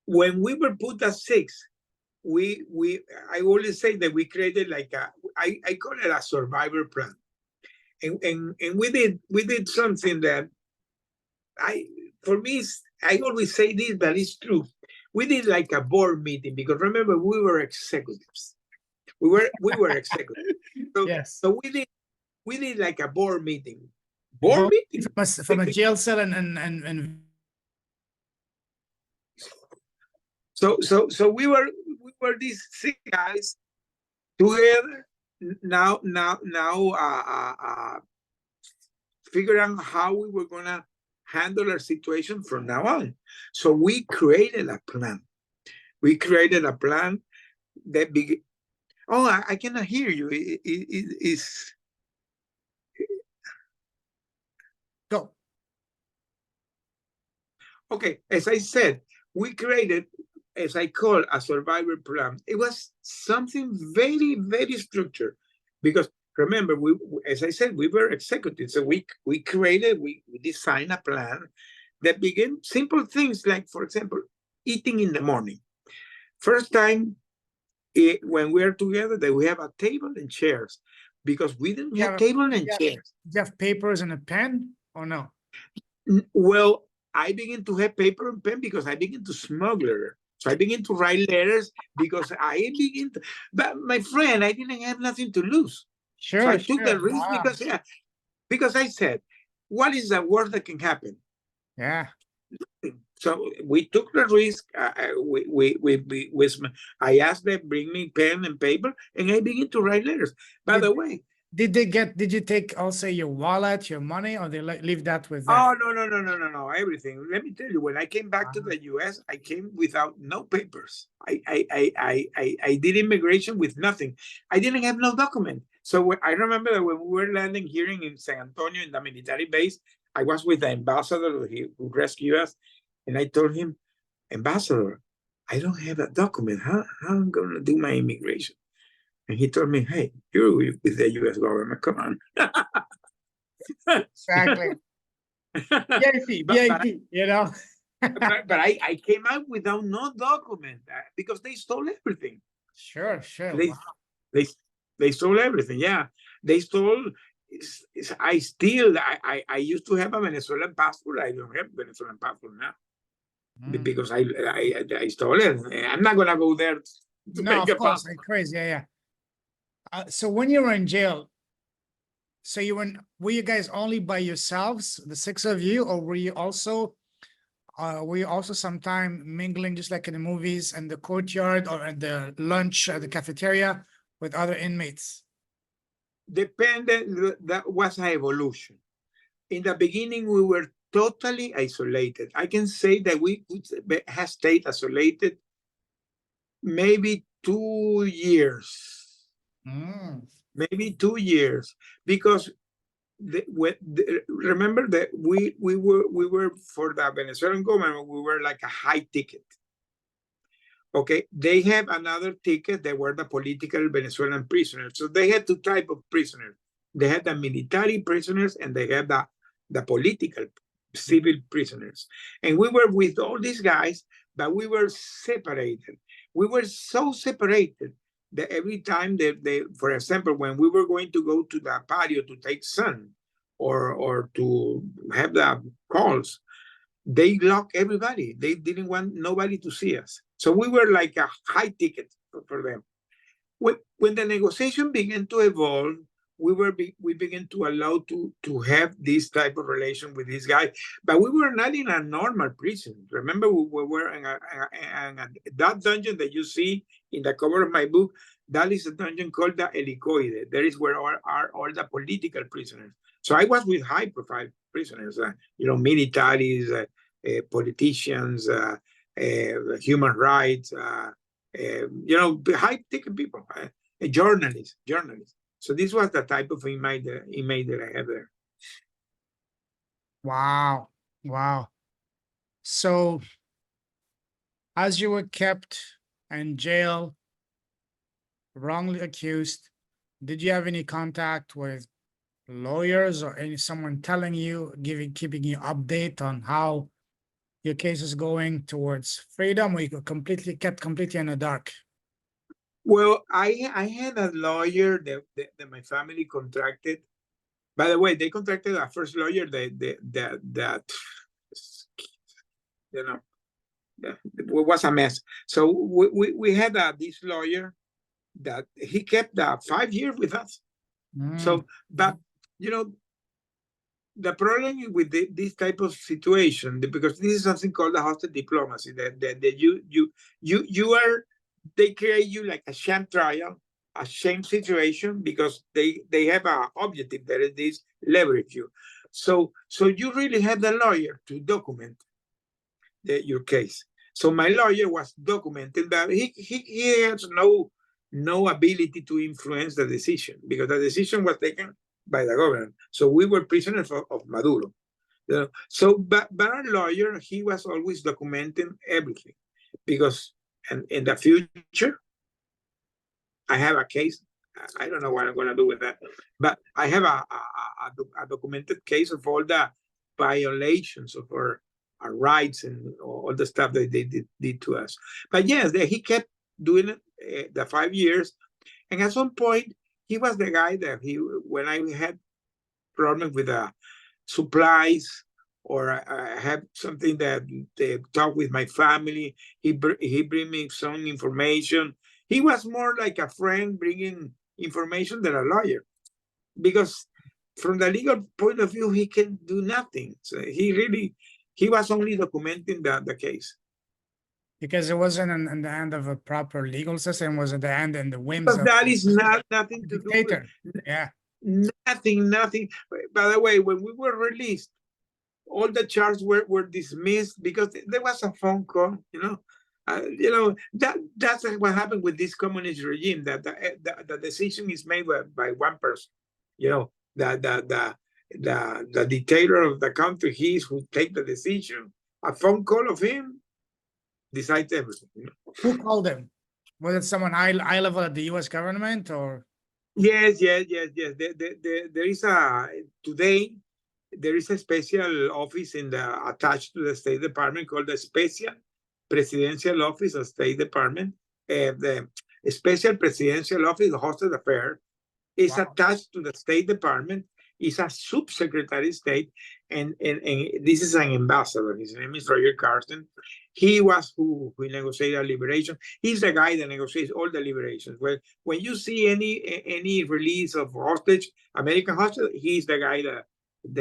when we were put at six, I always say that we created like I call it a survivor plan. And we did something that for me, I always say this, but it's true. We did like a board meeting because remember, we were executives. We were executive. So,
Yes.
so we did like a board meeting. Board meeting
From a jail cell and
so we were these 6 guys together now figure out how we were gonna handle our situation from now on. So we created a plan. We created a plan that big. Oh, I cannot hear you. It's
go.
okay. As I said, we created, as I call, a survivor plan. It was something very, very structured because remember, as I said, we were executives. So we created, we designed a plan that began simple things like, for example, eating in the morning. First time when we are together, that we have a table and chairs because we didn't have table and chairs.
Do you have papers and a pen or no?
Well, I begin to have paper and pen because I begin to smuggle. So I begin to write letters because I begin to, but my friend, I didn't have nothing to lose.
Sure.
So I took the risk because I said, what is the worst that can happen?
Yeah.
So we took the risk. I asked them, bring me pen and paper, and I begin to write letters. By the way,
did you take also your wallet, your money, or they leave that with them?
Oh, no, everything. Let me tell you, when I came back to the US, I came without no papers. I did immigration with nothing. I didn't have no document. So I remember that when we were landing here in San Antonio in the military base, I was with the ambassador who rescued us. And I told him, Ambassador, I don't have a document. How am I going to do my immigration? And he told me, hey, you're with the US government. Come on.
Exactly. VIP, you know.
but I came out without no document because they stole everything.
Sure.
They stole everything. Yeah, they stole. I used to have a Venezuelan passport. I don't have Venezuelan passport now because I stole it. I'm not gonna go there to make
of course, like crazy. Yeah. So when you were in jail, so were you guys only by yourselves, the 6 of you, or were you also sometime mingling just like in the movies and the courtyard or at the lunch at the cafeteria with other inmates?
Dependent, that was an evolution. In the beginning, we were totally isolated. I can say that we have stayed isolated maybe 2 years. Maybe 2 years, because remember that we were for the Venezuelan government, we were like a high ticket. Okay, they have another ticket. They were the political Venezuelan prisoners. So they had 2 types of prisoners. They had the military prisoners and they had the political civil prisoners. And we were with all these guys, but we were separated. We were so separated that every time they, for example, when we were going to go to the patio to take sun or to have the calls, they locked everybody. They didn't want nobody to see us. So we were like a high ticket for them. When the negotiation began to evolve, we began to allow to have this type of relation with this guy, but we were not in a normal prison. Remember, we were in that dungeon that you see in the cover of my book. That is a dungeon called the Helicoide. That is where are all the political prisoners. So I was with high-profile prisoners, militaries, politicians, human rights, high-ticket people, journalists. So this was the type of inmate that I have there.
Wow. So as you were kept in jail, wrongly accused, did you have any contact with lawyers or someone telling you, keeping you update on how your case is going towards freedom, or you kept completely in the dark?
Well, I had a lawyer that my family contracted. By the way, they contracted a first lawyer that it was a mess. So we had this lawyer that he kept 5 years with us.
Mm.
So, but you know, the problem with this type of situation, because this is something called the hostage diplomacy, that you are, they create you like a sham trial, a shame situation, because they have a objective that is this leverage you. So you really have the lawyer to document your case. So my lawyer was documenting that he has no ability to influence the decision, because the decision was taken by the government. So we were prisoners of Maduro. You know? So, but our lawyer, he was always documenting everything, because in the future, I have a case. I don't know what I'm going to do with that, but I have a documented case of all the violations of our rights and all the stuff that they did to us. But yes, he kept doing it the 5 years. And at some point, he was the guy that when I had problems with supplies, or I have something that they talk with my family, he bring me some information. He was more like a friend bringing information than a lawyer, because from the legal point of view, he can do nothing. So he was only documenting the case.
Because it wasn't in the hand of a proper legal system, was at the end and the whims
But
of
that is nothing to do with
dictator. Yeah.
nothing. By the way, when we were released, all the charges were dismissed because there was a phone call. That's what happened with this communist regime. That the decision is made by one person. The dictator of the country, he is who take the decision. A phone call of him decides everything.
Who called him? Was it someone high level at the U.S. government, or?
Yes. There is today. There is a special office attached to the State Department called the Special Presidential Office of State Department. The Special Presidential Office of Hostage Affairs is attached to the State Department. It's a subsecretary of state, and this is an ambassador. His name is Roger Carson. He was who negotiated liberation. He's the guy that negotiates all the liberations. When you see any release of hostage, American hostage, he's the guy that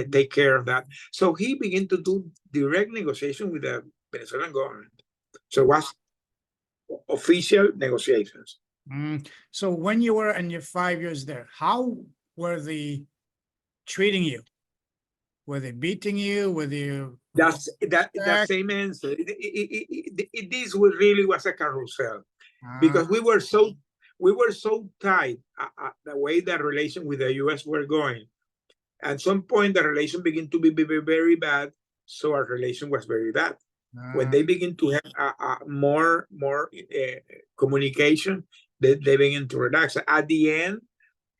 take care of that. So he began to do direct negotiation with the Venezuelan government. So it was official negotiations.
So when you were in your 5 years there, how were they treating you? Were they beating you? Were they?
That's the same answer. This really was a carousel, because we were so tight the way the relation with the U.S. were going. At some point, the relation began to be very bad, so our relation was very bad. When they begin to have more communication, they begin to relax. At the end,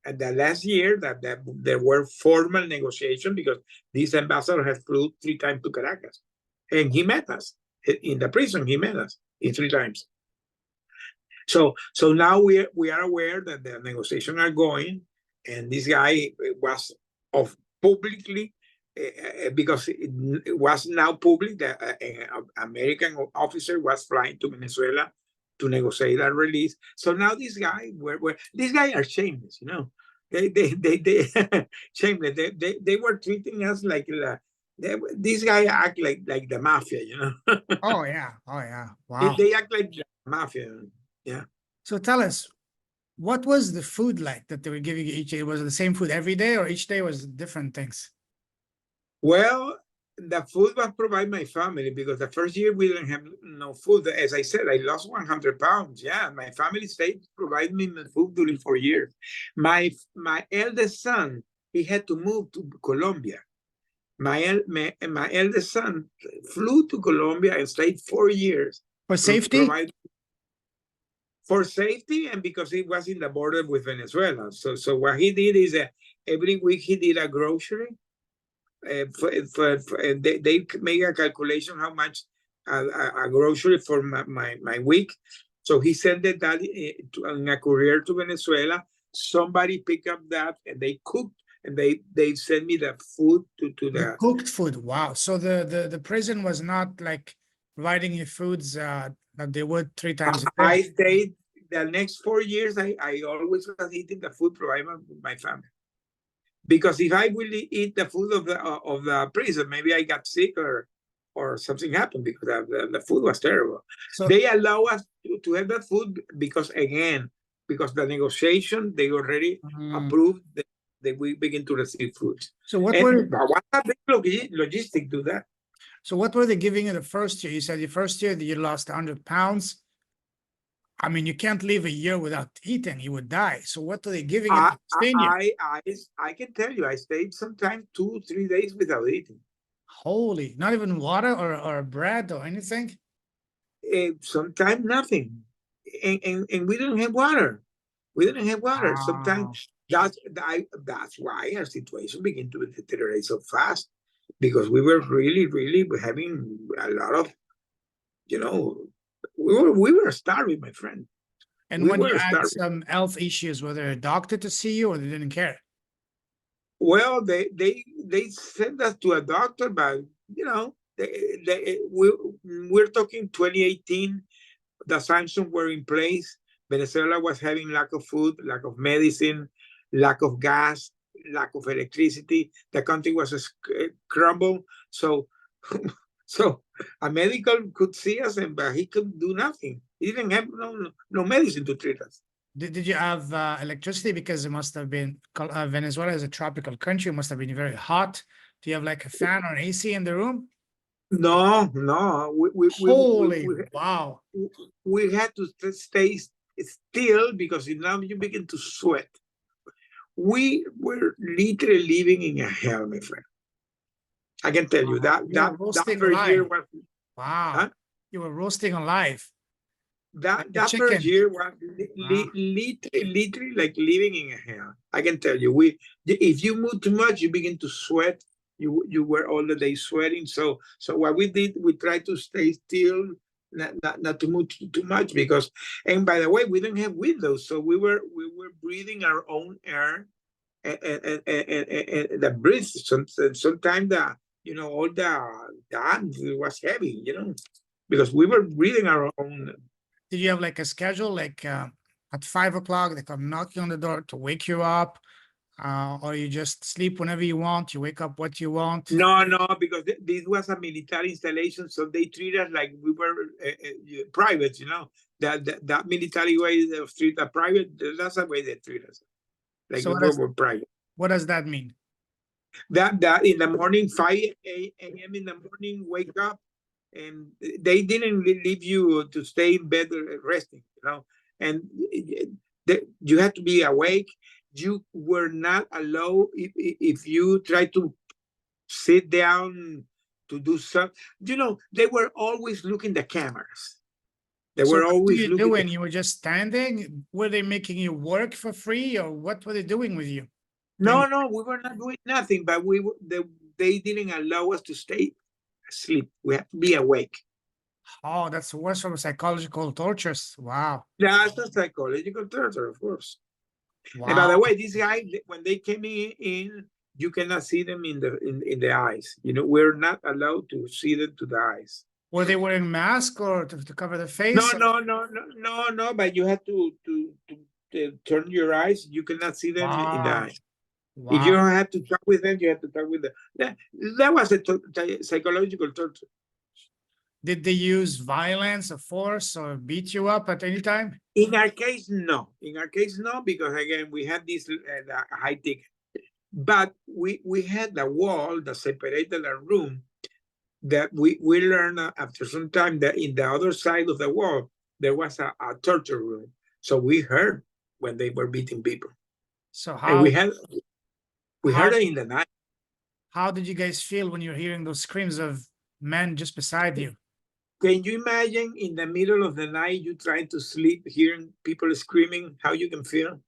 at the last year, that there were formal negotiations, because this ambassador has flew 3 times to Caracas, and he met us in the prison. He met us 3 times. So now we are aware that the negotiations are going, and this guy was publicly, because it was now public that an American officer was flying to Venezuela to negotiate a release. So now this guy, these guys are shameless, They shameless. They were treating us like this guy act like the mafia,
Oh yeah. Wow.
They act like the mafia. Yeah.
So tell us, what was the food like that they were giving you each day? Was it the same food every day, or each day was different things?
Well, the food was provided by my family, because the first year we didn't have no food. As I said, I lost 100 pounds. Yeah, my family stayed provide me food during 4 years. My eldest son, he had to move to Colombia. My eldest son flew to Colombia and stayed 4 years.
For safety?
For safety, and because he was in the border with Venezuela. So what he did is every week he did a grocery. They make a calculation how much a grocery for my week. So he sent that in a courier to Venezuela. Somebody picked up that, and they cooked, and they sent me the food to the
cooked food. Wow. So the prison was not like providing you foods that they would 3 times a day.
I stayed the next 4 years, I always was eating the food provided by my family. Because if I will eat the food of the prison, maybe I got sick or something happened because the food was terrible.
So
They allow us to have that food because, again, because the negotiation, they already approved that we begin to receive food.
so what
And
were
what a big logistic do that.
so what were they giving you the first year? You said the first year that you lost 100 pounds. I mean, you can't live a year without eating; you would die. So what are they giving you to sustain you?
I can tell you, I stayed sometimes 2-3 days without eating.
Holy, not even water or bread or anything.
Sometimes nothing, and we didn't have water. We didn't have water.
Wow.
Sometimes that's why our situation began to deteriorate so fast, because we were really having a lot of, we were starving, my friend.
And
We
when you
were
had
starving.
some health issues, were there a doctor to see you or they didn't care?
Well, they sent us to a doctor, but we're talking 2018. The sanctions were in place. Venezuela was having lack of food, lack of medicine, lack of gas, lack of electricity. The country was crumbled. So, so a medical could see us, but he could do nothing. He didn't have no medicine to treat us.
Did you have electricity? Because it must have been, Venezuela is a tropical country. It must have been very hot. Do you have like a fan or an AC in the room?
No.
Holy, wow.
We had to stay still because now you begin to sweat. We were literally living in a hell, my friend. I can tell you that
You were roasting alive. Wow.
Huh?
You were roasting alive.
That
Like a
first
chicken.
year was
Wow.
literally like living in a hell. I can tell you, if you move too much, you begin to sweat. You were all the day sweating. So what we did, we tried to stay still, not to move too much, because, and by the way, we didn't have windows, so we were breathing our own air, and the breath. Sometimes all the it was heavy, because we were breathing our own.
Did you have like a schedule, like at 5 o'clock, they come knocking on the door to wake you up? Or you just sleep whenever you want, you wake up what you want?
No, because this was a military installation, so they treat us like we were private, that military way they treat a private, that's the way they treat us, like
So
we were private.
what does that mean?
That in the morning, 5 a.m. in the morning, wake up, and they didn't leave you to stay in bed resting, and you had to be awake. You were not allowed, if you try to sit down to do something. They were always looking the cameras. They
So
were
what were
always
you
looking.
doing? You were just standing? Were they making you work for free, or what were they doing with you?
No, we were not doing nothing, but they didn't allow us to stay asleep. We had to be awake.
Oh, that's worse from psychological tortures. Wow.
That's a psychological torture, of course.
Wow.
And by the way, these guys, when they came in, you cannot see them in the eyes. We're not allowed to see them to the eyes.
Were they wearing masks or to cover the face?
No. But you have to turn your eyes. You cannot see them in the eyes.
Wow.
If you don't have to talk with them, you have to talk with them. That was a psychological torture.
Did they use violence or force or beat you up at any time?
In our case, no. Because again, we had this high ticket. But we had the wall that separated the room, that we learned after some time that in the other side of the wall, there was a torture room. So we heard when they were beating people.
So
and we heard it in the night.
How did you guys feel when you're hearing those screams of men just beside you?
Can you imagine in the middle of the night, you trying to sleep, hearing people screaming, how you can feel?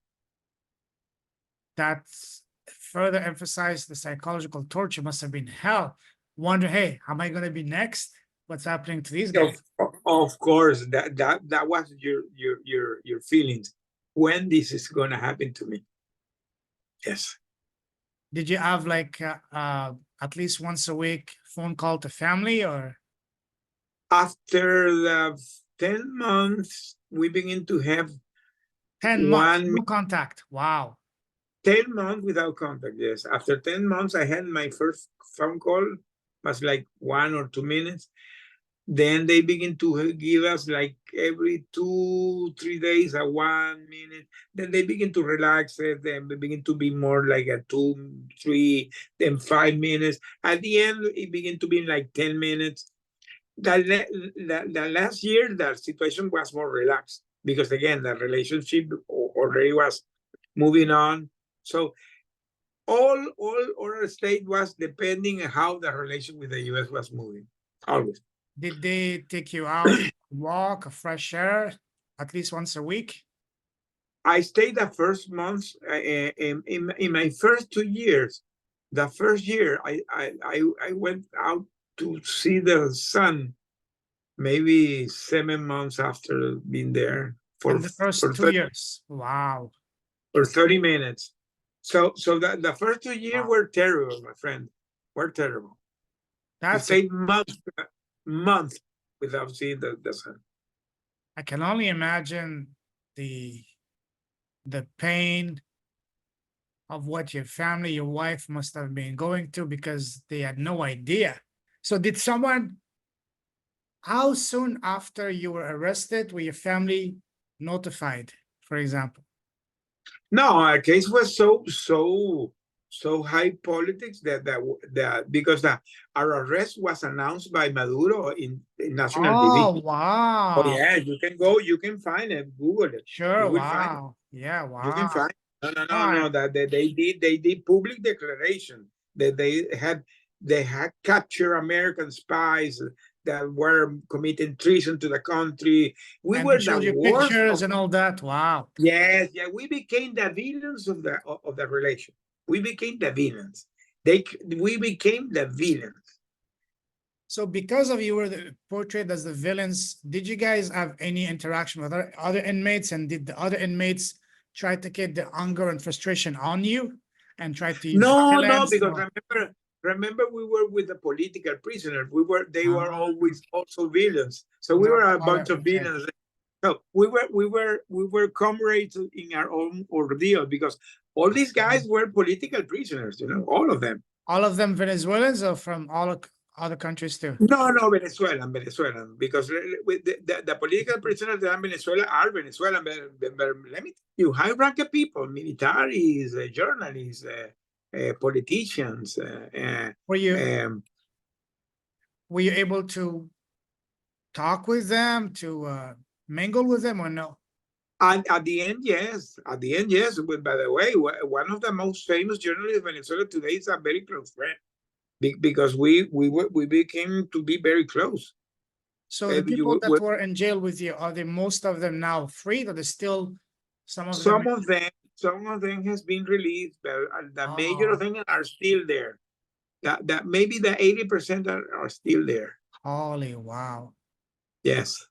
That's further emphasized the psychological torture must have been hell. Wonder, hey, am I going to be next? What's happening to these guys?
Of course, that was your feelings. When this is going to happen to me? Yes.
Did you have like at least once a week phone call to family, or?
After the 10 months, we begin to have
10 months,
1
no contact. Wow.
10 months without contact, yes. After 10 months, I had my first phone call, was like 1 or 2 minutes. Then they begin to give us like every 2-3 days a 1 minute. Then they begin to relax it. Then they begin to be more like a 2-3, then 5 minutes. At the end, it began to be like 10 minutes. The last year, the situation was more relaxed because again, the relationship already was moving on. So all our state was depending on how the relation with the US was moving. Always.
Did they take you out, walk, a fresh air, at least once a week?
I stayed the first months in my first 2 years. The first year I went out to see the sun maybe 7 months after being there
In the first 2
30,
years. Wow.
for 30 minutes. So the first 2 years
Wow.
were terrible, my friend. Were terrible. We
That's
stayed months without seeing the sun.
I can only imagine the pain of what your family, your wife must have been going through because they had no idea. So did someone, how soon after you were arrested were your family notified, for example?
No, our case was so high politics that because our arrest was announced by Maduro in national TV.
Oh, wow.
Oh yeah, you can go, you can find it, Google it.
Sure,
You will find it.
wow. Yeah,
You can
wow.
find it. No,
All right.
that they did public declaration that they had captured American spies that were committing treason to the country. We
And they
were the
showed you
worst
pictures
of.
and all that. Wow.
Yes, yeah, we became the villains of the relation. We became the villains. We became the villains.
So because of you were portrayed as the villains, did you guys have any interaction with other inmates? And did the other inmates try to get the anger and frustration on you and try to use
No,
violence?
because
No.
remember we were with the political prisoners. They were
Ah,
always also villains. So we
not
were a
other,
bunch of
okay.
villains. So we were comrades in our own ordeal because all these guys were political prisoners, all of them.
All of them Venezuelans or from all other countries too?
No, Venezuelan, because the political prisoners that are in Venezuela are Venezuelan. But let me tell you, high-ranking people, militaries, journalists, politicians.
Were you
Um,
were you able to talk with them, to mingle with them or no?
and at the end, yes. At the end, yes. But by the way, one of the most famous journalists in Venezuela today is a very close friend because we became to be very close.
So the people that were in jail with you, are they most of them now freed or there's still some of them?
Some of them has been released, but the major
Oh,
thing are still there. That maybe the 80% are still there.
holy wow.
Yes,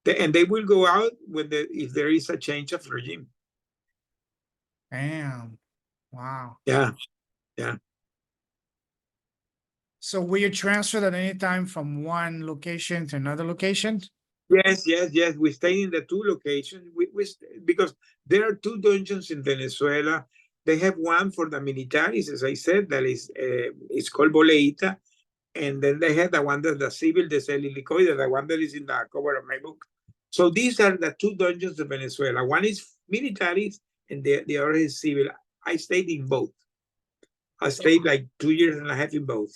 and they will go out if there is a change of regime.
Damn. Wow.
Yeah, yeah.
So were you transferred at any time from one location to another location?
Yes. We stay in the two locations. Because there are two dungeons in Venezuela. They have one for the militaries, as I said, that is it's called Boleita, and then they have the one that the civil, the Celilicoide, the one that is in the cover of my book. So these are the two dungeons of Venezuela. One is militaries, and the other is civil. I stayed in both. I stayed like 2 years and a half in both.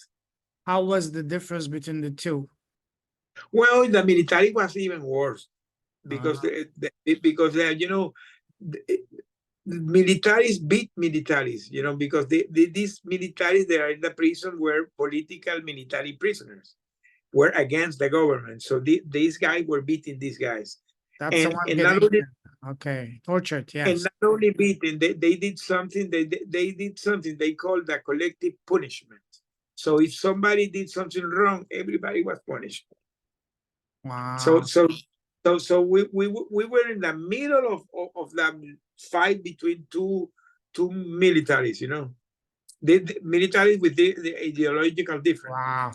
How was the difference between the two?
Well, the military was even worse because
Ah,
militaries beat militaries, because these militaries that are in the prison were political military prisoners, were against the government. So these guys were beating these guys,
that's the
and
one
and not
getting,
only
okay, tortured,
and
yes.
not only beating, they did something. They did something they called the collective punishment. So if somebody did something wrong, everybody was punished. So
Wow.
we were in the middle of the fight between two militaries, the militaries with the ideological difference.
Wow.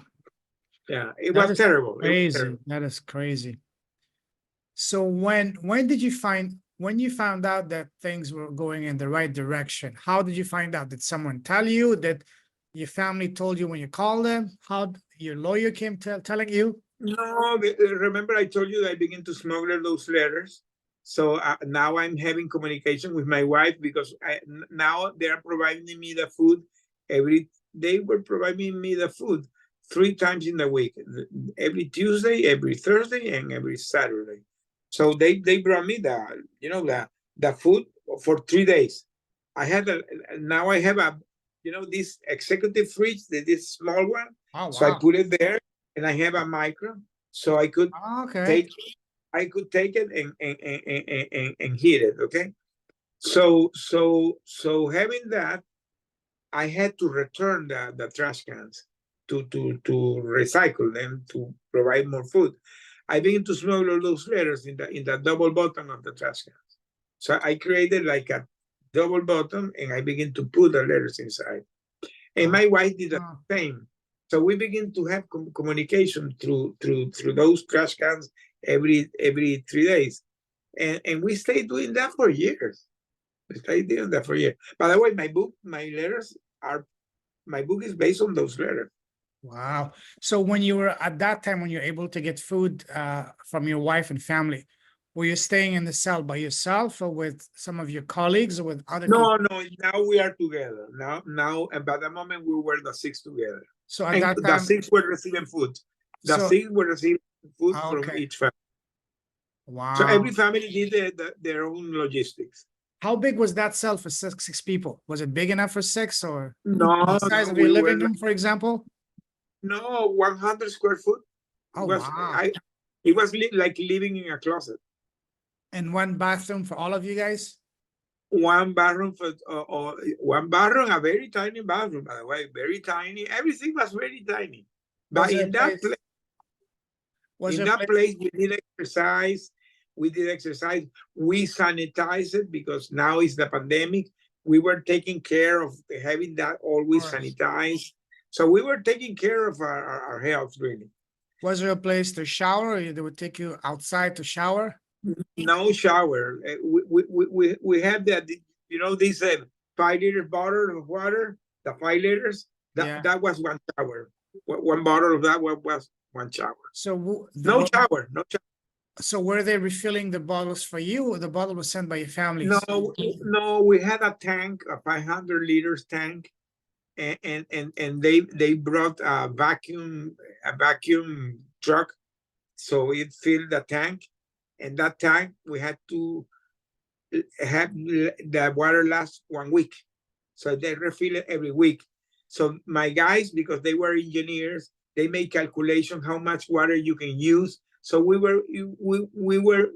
Yeah, it
That
was
is
terrible. It was
crazy.
terrible.
That is crazy. So when did you find, when you found out that things were going in the right direction, how did you find out? Did someone tell you? Did your family told you when you called them? How your lawyer came telling you?
No, remember I told you that I began to smuggle those letters. So now I'm having communication with my wife because now they are providing me the food they were providing me the food 3 times in the week, every Tuesday, every Thursday, and every Saturday. So they brought me the food for 3 days. Now I have this executive fridge, this small one.
Oh,
So I
wow.
put it there, and I have a micro, so I could
Okay.
take it and heat it. Okay. So having that, I had to return the trash cans to recycle them to provide more food. I began to smuggle those letters in the double bottom of the trash cans. So I created like a double bottom, and I began to put the letters inside. And my wife did the same. So we begin to have communication through those trash cans every 3 days, and we stayed doing that for years. We stayed doing that for years. By the way, my book is based on those letters.
Wow. So when you were at that time, when you're able to get food from your wife and family, were you staying in the cell by yourself or with some of your colleagues or with other people?
No. Now we are together. Now, by the moment we were the 6 together,
So at
and
that
the
time,
6 were receiving food. The
so
6 were receiving food from
okay.
each family. So
Wow.
every family did their own logistics.
How big was that cell for six people? Was it big enough for six or
No,
the size of your living room, for example?
No, 100 square foot.
Oh,
Was
wow.
it was like living in a closet.
And one bathroom for all of you guys?
One bathroom a very tiny bathroom, by the way, very tiny. Everything was very tiny. But in that place, we did exercise. We sanitized it because now is the pandemic. We were taking care of having that always sanitized. So we were taking care of our health, really.
Was there a place to shower, or they would take you outside to shower?
No shower. We have that, this 5-liter bottle of water, the 5 liters. That was one shower. One bottle of that was one shower.
So
no shower.
So were they refilling the bottles for you, or the bottle was sent by your family?
No, we had a tank, a 500 liters tank, and they brought a vacuum truck, so it filled the tank, and that tank we had to have the water last 1 week, so they refill it every week. So my guys, because they were engineers, they made calculation how much water you can use. So we were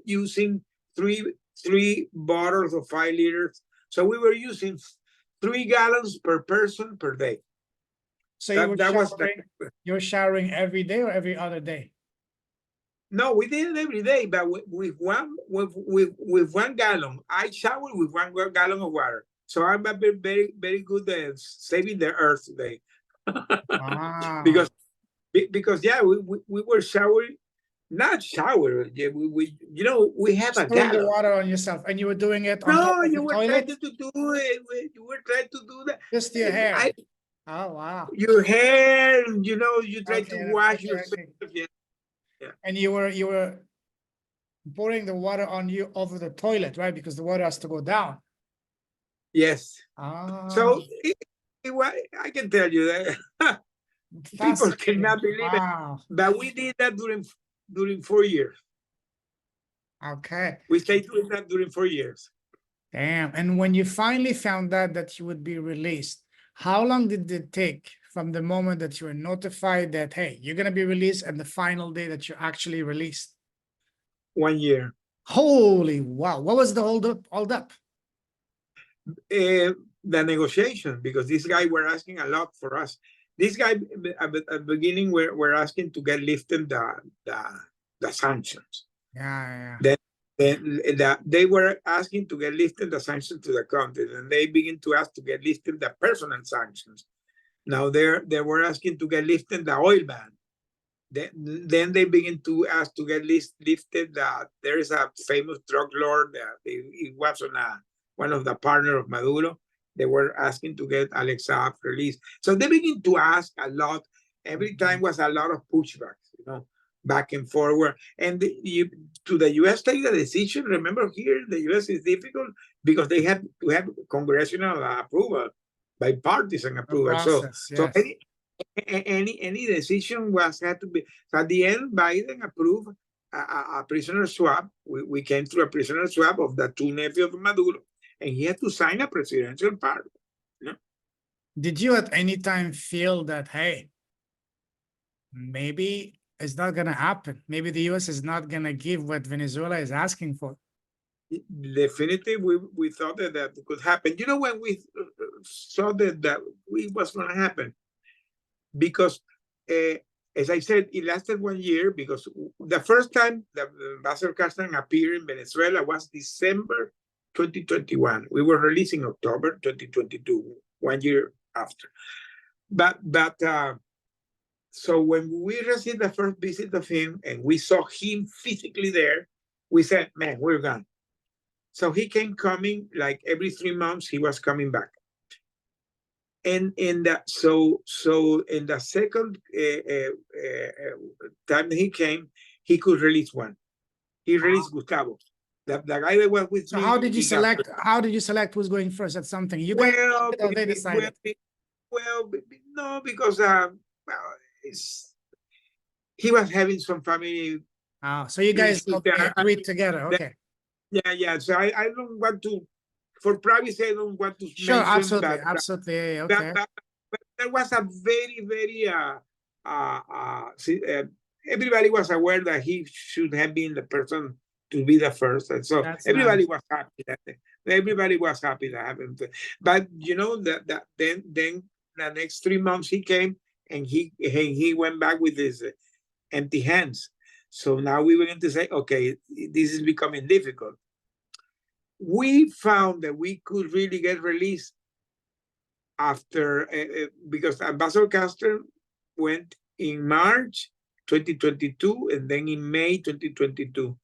using three bottles of 5 liters. So we were using 3 gallons per person per day.
So you were showering every day or every other day?
No, we did it every day, but with 1 gallon. I showered with 1 gallon of water. So I'm very, very good at saving the earth today.
Wow.
because we were showering, not shower. Yeah, we have a gallon.
The water on yourself, and you were doing it on
No,
the
you were
toilet?
trying to do it. You were trying to do that.
Just your hair. Oh, wow.
Your hair, you try to wash yourself. Yeah.
And you were pouring the water on you over the toilet, right? Because the water has to go down.
Yes. So I can tell you that people cannot believe it, but we did that during 4 years.
Okay.
We stayed doing that during 4 years.
Damn. And when you finally found out that you would be released, how long did it take from the moment that you were notified that, hey, you're going to be released, and the final day that you're actually released?
1 year.
Holy wow. What was the hold up?
The negotiation, because this guy were asking a lot for us. This guy at the beginning were asking to get lifted the sanctions. Then they were asking to get lifted the sanctions to the country, and they begin to ask to get lifted the personal sanctions. Now they were asking to get lifted the oil ban. Then they begin to ask to get lifted. There is a famous drug lord that it was on one of the partner of Maduro. They were asking to get Alex Saab released. So they begin to ask a lot. Every time was a lot of pushbacks, back and forward. And to the U.S. take the decision. Remember, here the U.S. is difficult because they have to have congressional approval, bipartisan approval.
Process,
So
yes.
any decision had to be. So at the end, Biden approved a prisoner swap. We came through a prisoner swap of the two nephews of Maduro, and he had to sign a presidential pardon.
Did you at any time feel that, hey, maybe it's not going to happen? Maybe the US is not going to give what Venezuela is asking for?
Definitely, we thought that could happen. When we saw that was going to happen, because as I said, it lasted 1 year, because the first time that Ambassador Castro appeared in Venezuela was December 2021. We were released in October 2022, 1 year after. But so when we received the first visit of him and we saw him physically there, we said, man, we're gone. So he coming like every 3 months, he was coming back. And so in the second time he came, he could release one. He released Gustavo, the guy that was with
So
me.
how did you select? How did you select who's going first? That's something you guys they decided.
Well, no, because he was having some family.
So you guys agreed together. Okay.
Yeah. So I don't want to, for privacy, I don't want to
Sure,
mention
absolutely,
that.
absolutely. Okay.
But there was a very, everybody was aware that he should have been the person to be the first, and so everybody was happy that everybody was happy to have him. But that then the next 3 months he came and he went back with his empty hands. So now we were going to say, okay, this is becoming difficult. We found that we could really get released after, because Ambassador Castro went in March 2022 and then in May 2022.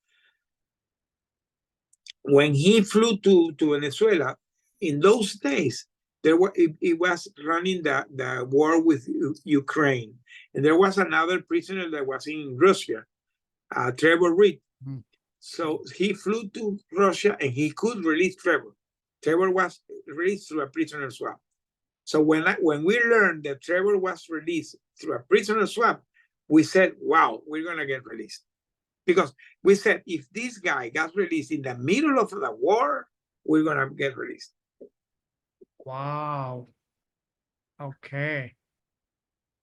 When he flew to Venezuela, in those days, it was running the war with Ukraine. And there was another prisoner that was in Russia, Trevor Reed. So he flew to Russia and he could release Trevor. Trevor was released through a prisoner swap. So when we learned that Trevor was released through a prisoner swap, we said, wow, we're going to get released. Because we said, if this guy got released in the middle of the war, we're going to get released.
Wow. Okay.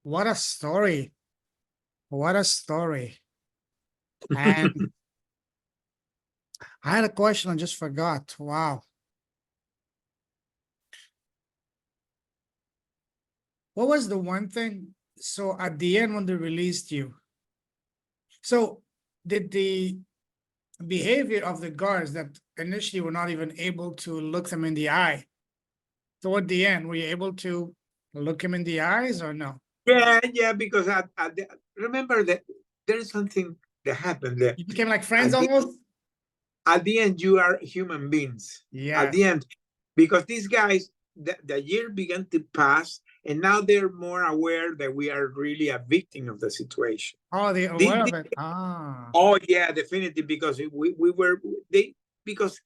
What a story. What a story. And I had a question, I just forgot. Wow. What was the one thing? So at the end, when they released you, so did the behavior of the guards that initially were not even able to look them in the eye, toward the end, were you able to look him in the eyes or no?
Yeah, because remember that there is something that happened there.
You became like friends almost?
At the end, you are human beings.
Yeah.
At the end, because these guys, the year began to pass, and now they're more aware that we are really a victim of the situation.
Oh, they're aware of it.
Oh, yeah, definitely, because because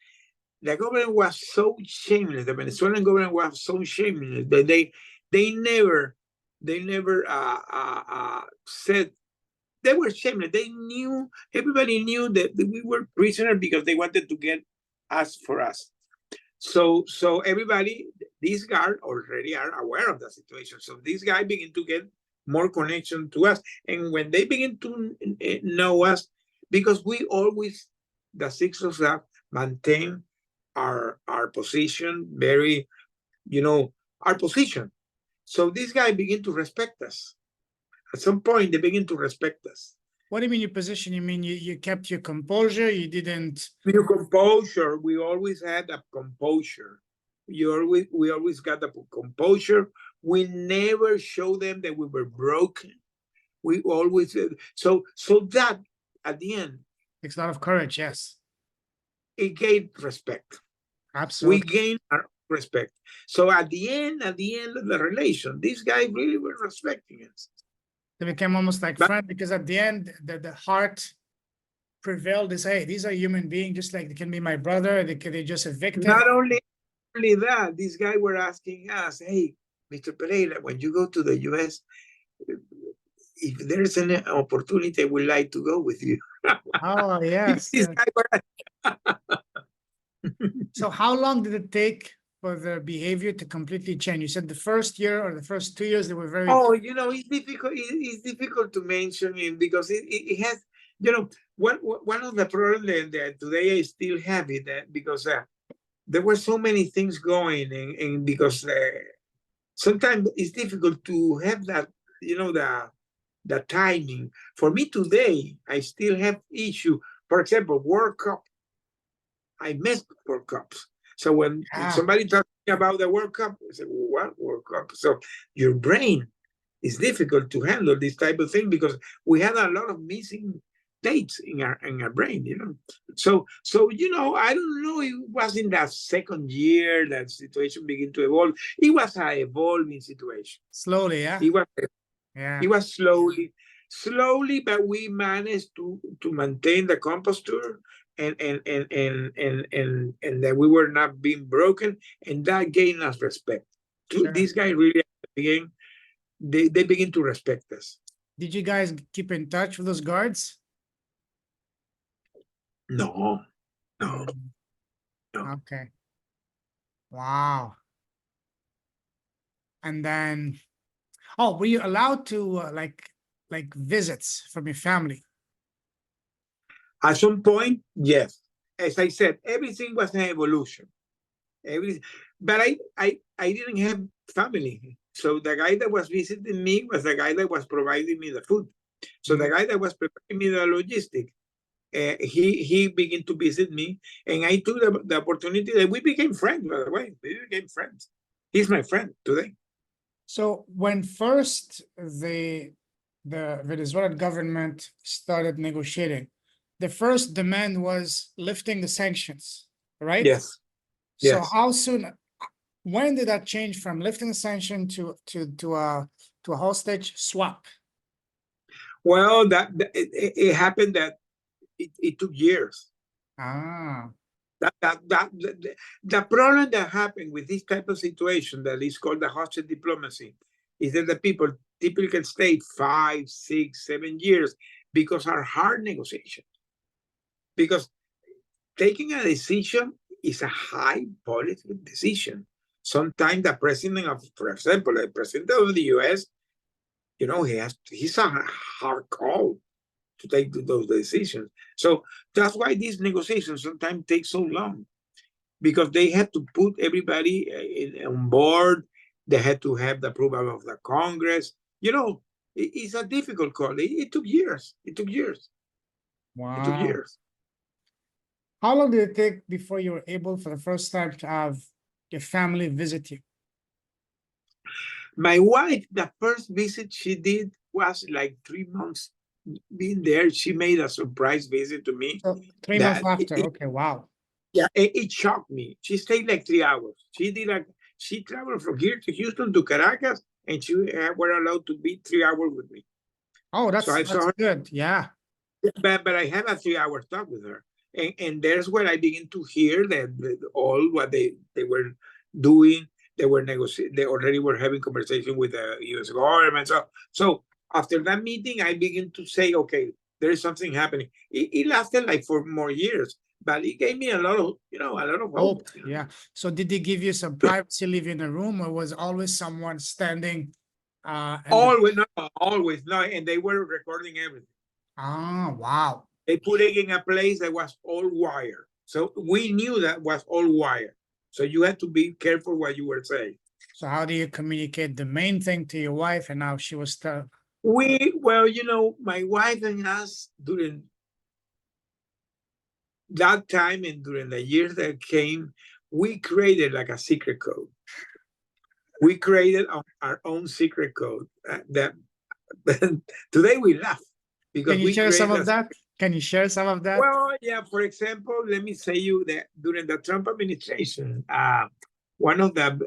the government was so shameless. The Venezuelan government was so shameless that they never said. They were shameless. Everybody knew that we were prisoners because they wanted to get us for us. So everybody, these guys already are aware of the situation. So these guys begin to get more connection to us. And when they begin to know us, because we always, the six of us, maintain our position, very, our position. So these guys begin to respect us. At some point, they begin to respect us.
What do you mean your position? You mean you kept your composure? You didn't...
Your composure. We always had a composure. We always got the composure. We never showed them that we were broken. We always, so that at the end,
Takes a lot of courage. Yes,
it gave respect. We
absolutely.
gained our respect. So at the end of the relation, this guy really was respecting us.
They became almost like
But-
friends because at the end, the heart prevailed. They say, hey, these are human beings, just like they can be my brother. They're just a victim.
Not only that, this guy were asking us, hey, Mr. Pereira, when you go to the US, if there's an opportunity, I would like to go with you.
Oh, yes.
This guy were-
So how long did it take for the behavior to completely change? You said the first year or the first 2 years, they were very.
Oh, it's difficult. It's difficult to mention it because it has, one of the problems that today I still have it because there were so many things going and because sometimes it's difficult to have that, the timing. For me today, I still have issue. For example, World Cup. I miss World Cups. So when somebody talks about the World Cup, I say, what World Cup? So your brain is difficult to handle this type of thing because we had a lot of missing dates in our brain, So I don't know. It was in that second year that situation began to evolve. It was an evolving situation.
Slowly, yeah.
It was slowly, but we managed to maintain the composture and that we were not being broken, and that gained us respect. Sure. These guys really begin, they begin to respect us.
Did you guys keep in touch with those guards?
No.
Okay. Wow. And then, were you allowed to like visits from your family?
At some point, yes. As I said, everything was an evolution. But I didn't have family. So the guy that was visiting me was the guy that was providing me the food. So the guy that was preparing me the logistic, he began to visit me, and I took the opportunity that we became friends, by the way. We became friends. He's my friend today.
So when first the Venezuelan government started negotiating, the first demand was lifting the sanctions, right?
Yes.
So how soon, when did that change from lifting the sanction to a hostage swap?
Well, it happened that it took years. The problem that happened with this type of situation that is called the hostage diplomacy is that the people typically stay 5, 6, 7 years because are hard negotiations. Because taking a decision is a high political decision. Sometimes the president of, for example, the president of the US, he's a hard call to take those decisions. So that's why these negotiations sometimes take so long, because they had to put everybody on board. They had to have the approval of the Congress. It's a difficult call. It took years.
Wow.
It took years.
How long did it take before you were able for the first time to have your family visit you?
My wife, the first visit she did was like 3 months being there. She made a surprise visit to me.
So 3 months after, okay, wow.
Yeah, it shocked me. She stayed like 3 hours. She traveled from here to Houston to Caracas, and she were allowed to be 3 hours with me.
Oh, that's good. Yeah.
But I had a 3 hour talk with her. And there's where I begin to hear that all what they were doing. They were negotiating. They already were having conversation with the U.S. government. So after that meeting, I begin to say, okay, there is something happening. It lasted like 4 more years, but it gave me a lot of hope.
Yeah. So did they give you some privacy, leave you in a room, or was always someone standing?
Always, and they were recording everything.
Wow.
They put it in a place that was all wire. So we knew that was all wire. So you had to be careful what you were saying.
So how do you communicate the main thing to your wife, and now she was
my wife and us during that time and during the years that came, we created like a secret code. We created our own secret code that today we laugh because
Can you
we
share some
create
of that? Can you share some of that?
well, yeah, for example, let me say you that during the Trump administration, one of the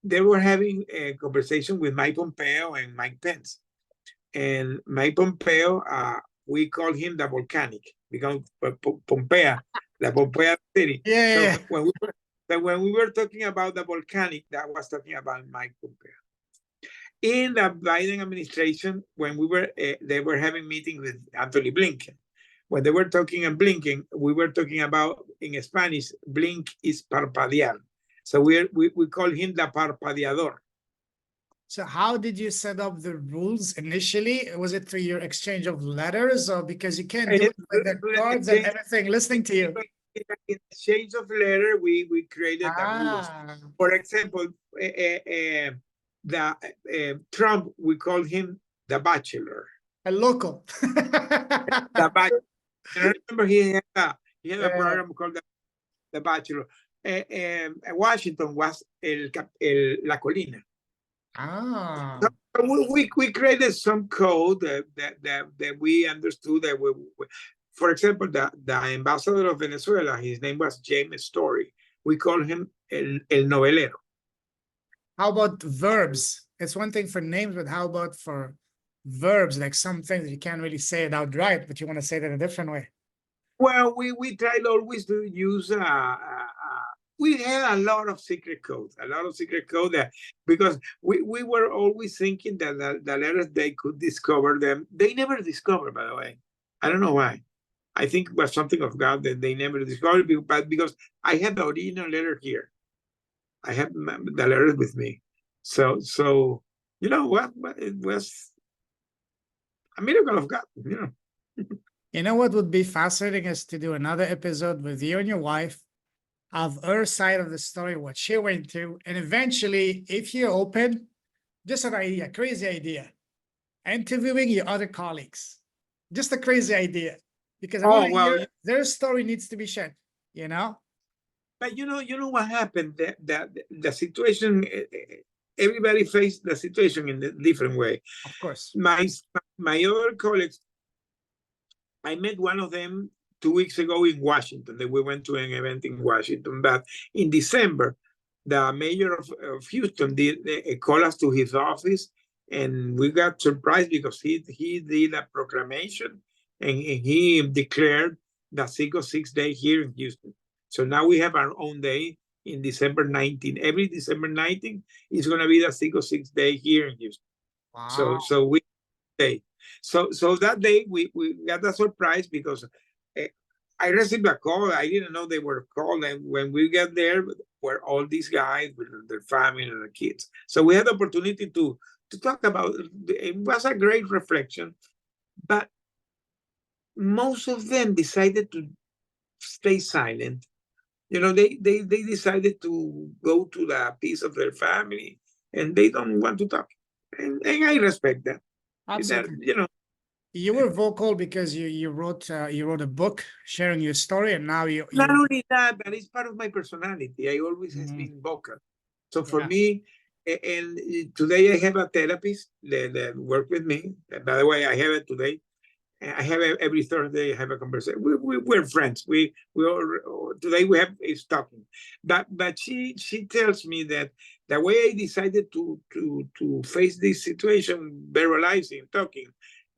they were having a conversation with Mike Pompeo and Mike Pence. And Mike Pompeo, we call him the volcanic because Pompea, the Pompea city.
Yeah.
So when we were talking about the volcanic, that was talking about Mike Pompeo. In the Biden administration, when they were having meetings with Anthony Blinken. When they were talking and blinking, we were talking about in Spanish, blink is parpadear. So we call him the parpadeador.
So how did you set up the rules initially? Was it through your exchange of letters, or because you can't do it with the cards and everything listening to you?
In exchange of letter, we created the rules. For example, Trump, we call him the bachelor.
A local.
The bachelor. I remember he had a program called the Bachelor. Washington was La Colina. So we created some code that we understood that for example, the ambassador of Venezuela, his name was James Story. We call him el novelero.
How about verbs? It's one thing for names, but how about for verbs? Like some things you can't really say it outright, but you want to say it in a different way.
Well, we tried always to use we had a lot of secret code that because we were always thinking that the letters they could discover them. They never discovered, by the way. I don't know why. I think it was something of God that they never discovered, but because I have the original letter here. I have the letters with me. So you know what? It was a miracle of God, you know.
You know what would be fascinating is to do another episode with you and your wife of her side of the story, what she went through, and eventually, if you're open, just an idea, crazy idea, interviewing your other colleagues, just a crazy idea, because I want to hear their story needs to be shared, you know.
But you know what happened? The situation, everybody faced the situation in a different way.
Of course,
my other colleagues, I met one of them 2 weeks ago in Washington. That we went to an event in Washington. But in December, the mayor of Houston did call us to his office, and we got surprised because he did a proclamation and he declared the CITGO6 Day here in Houston. So now we have our own day in December 19. Every December 19 is going to be the CITGO6 Day here in Houston.
wow.
So we day. So that day we got a surprise because I received a call. I didn't know they were called, and when we got there, were all these guys with their family and their kids. So we had the opportunity to talk about. It was a great reflection, but most of them decided to stay silent. You know, they decided to go to the peace of their family, and they don't want to talk, and I respect that.
Absolutely.
That, you know.
You were vocal because you wrote a book sharing your story, and now you
Not only that, but it's part of my personality. I always has been vocal. So for me, and today I have a therapist that work with me. By the way, I have it today. I have every Thursday. I have a conversation. We're friends. We all today we have is talking. But she tells me that the way I decided to face this situation, verbalizing, talking,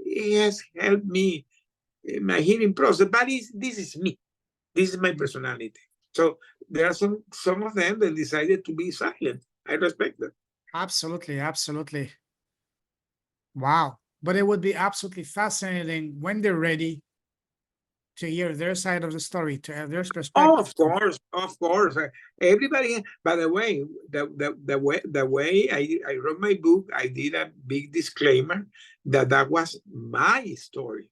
it has helped me in my healing process. But this is me. This is my personality. So there are some of them that decided to be silent. I respect that.
Absolutely, absolutely. Wow. But it would be absolutely fascinating when they're ready to hear their side of the story, to have their perspective.
Oh, of course. Everybody. By the way, the way I wrote my book, I did a big disclaimer that was my story.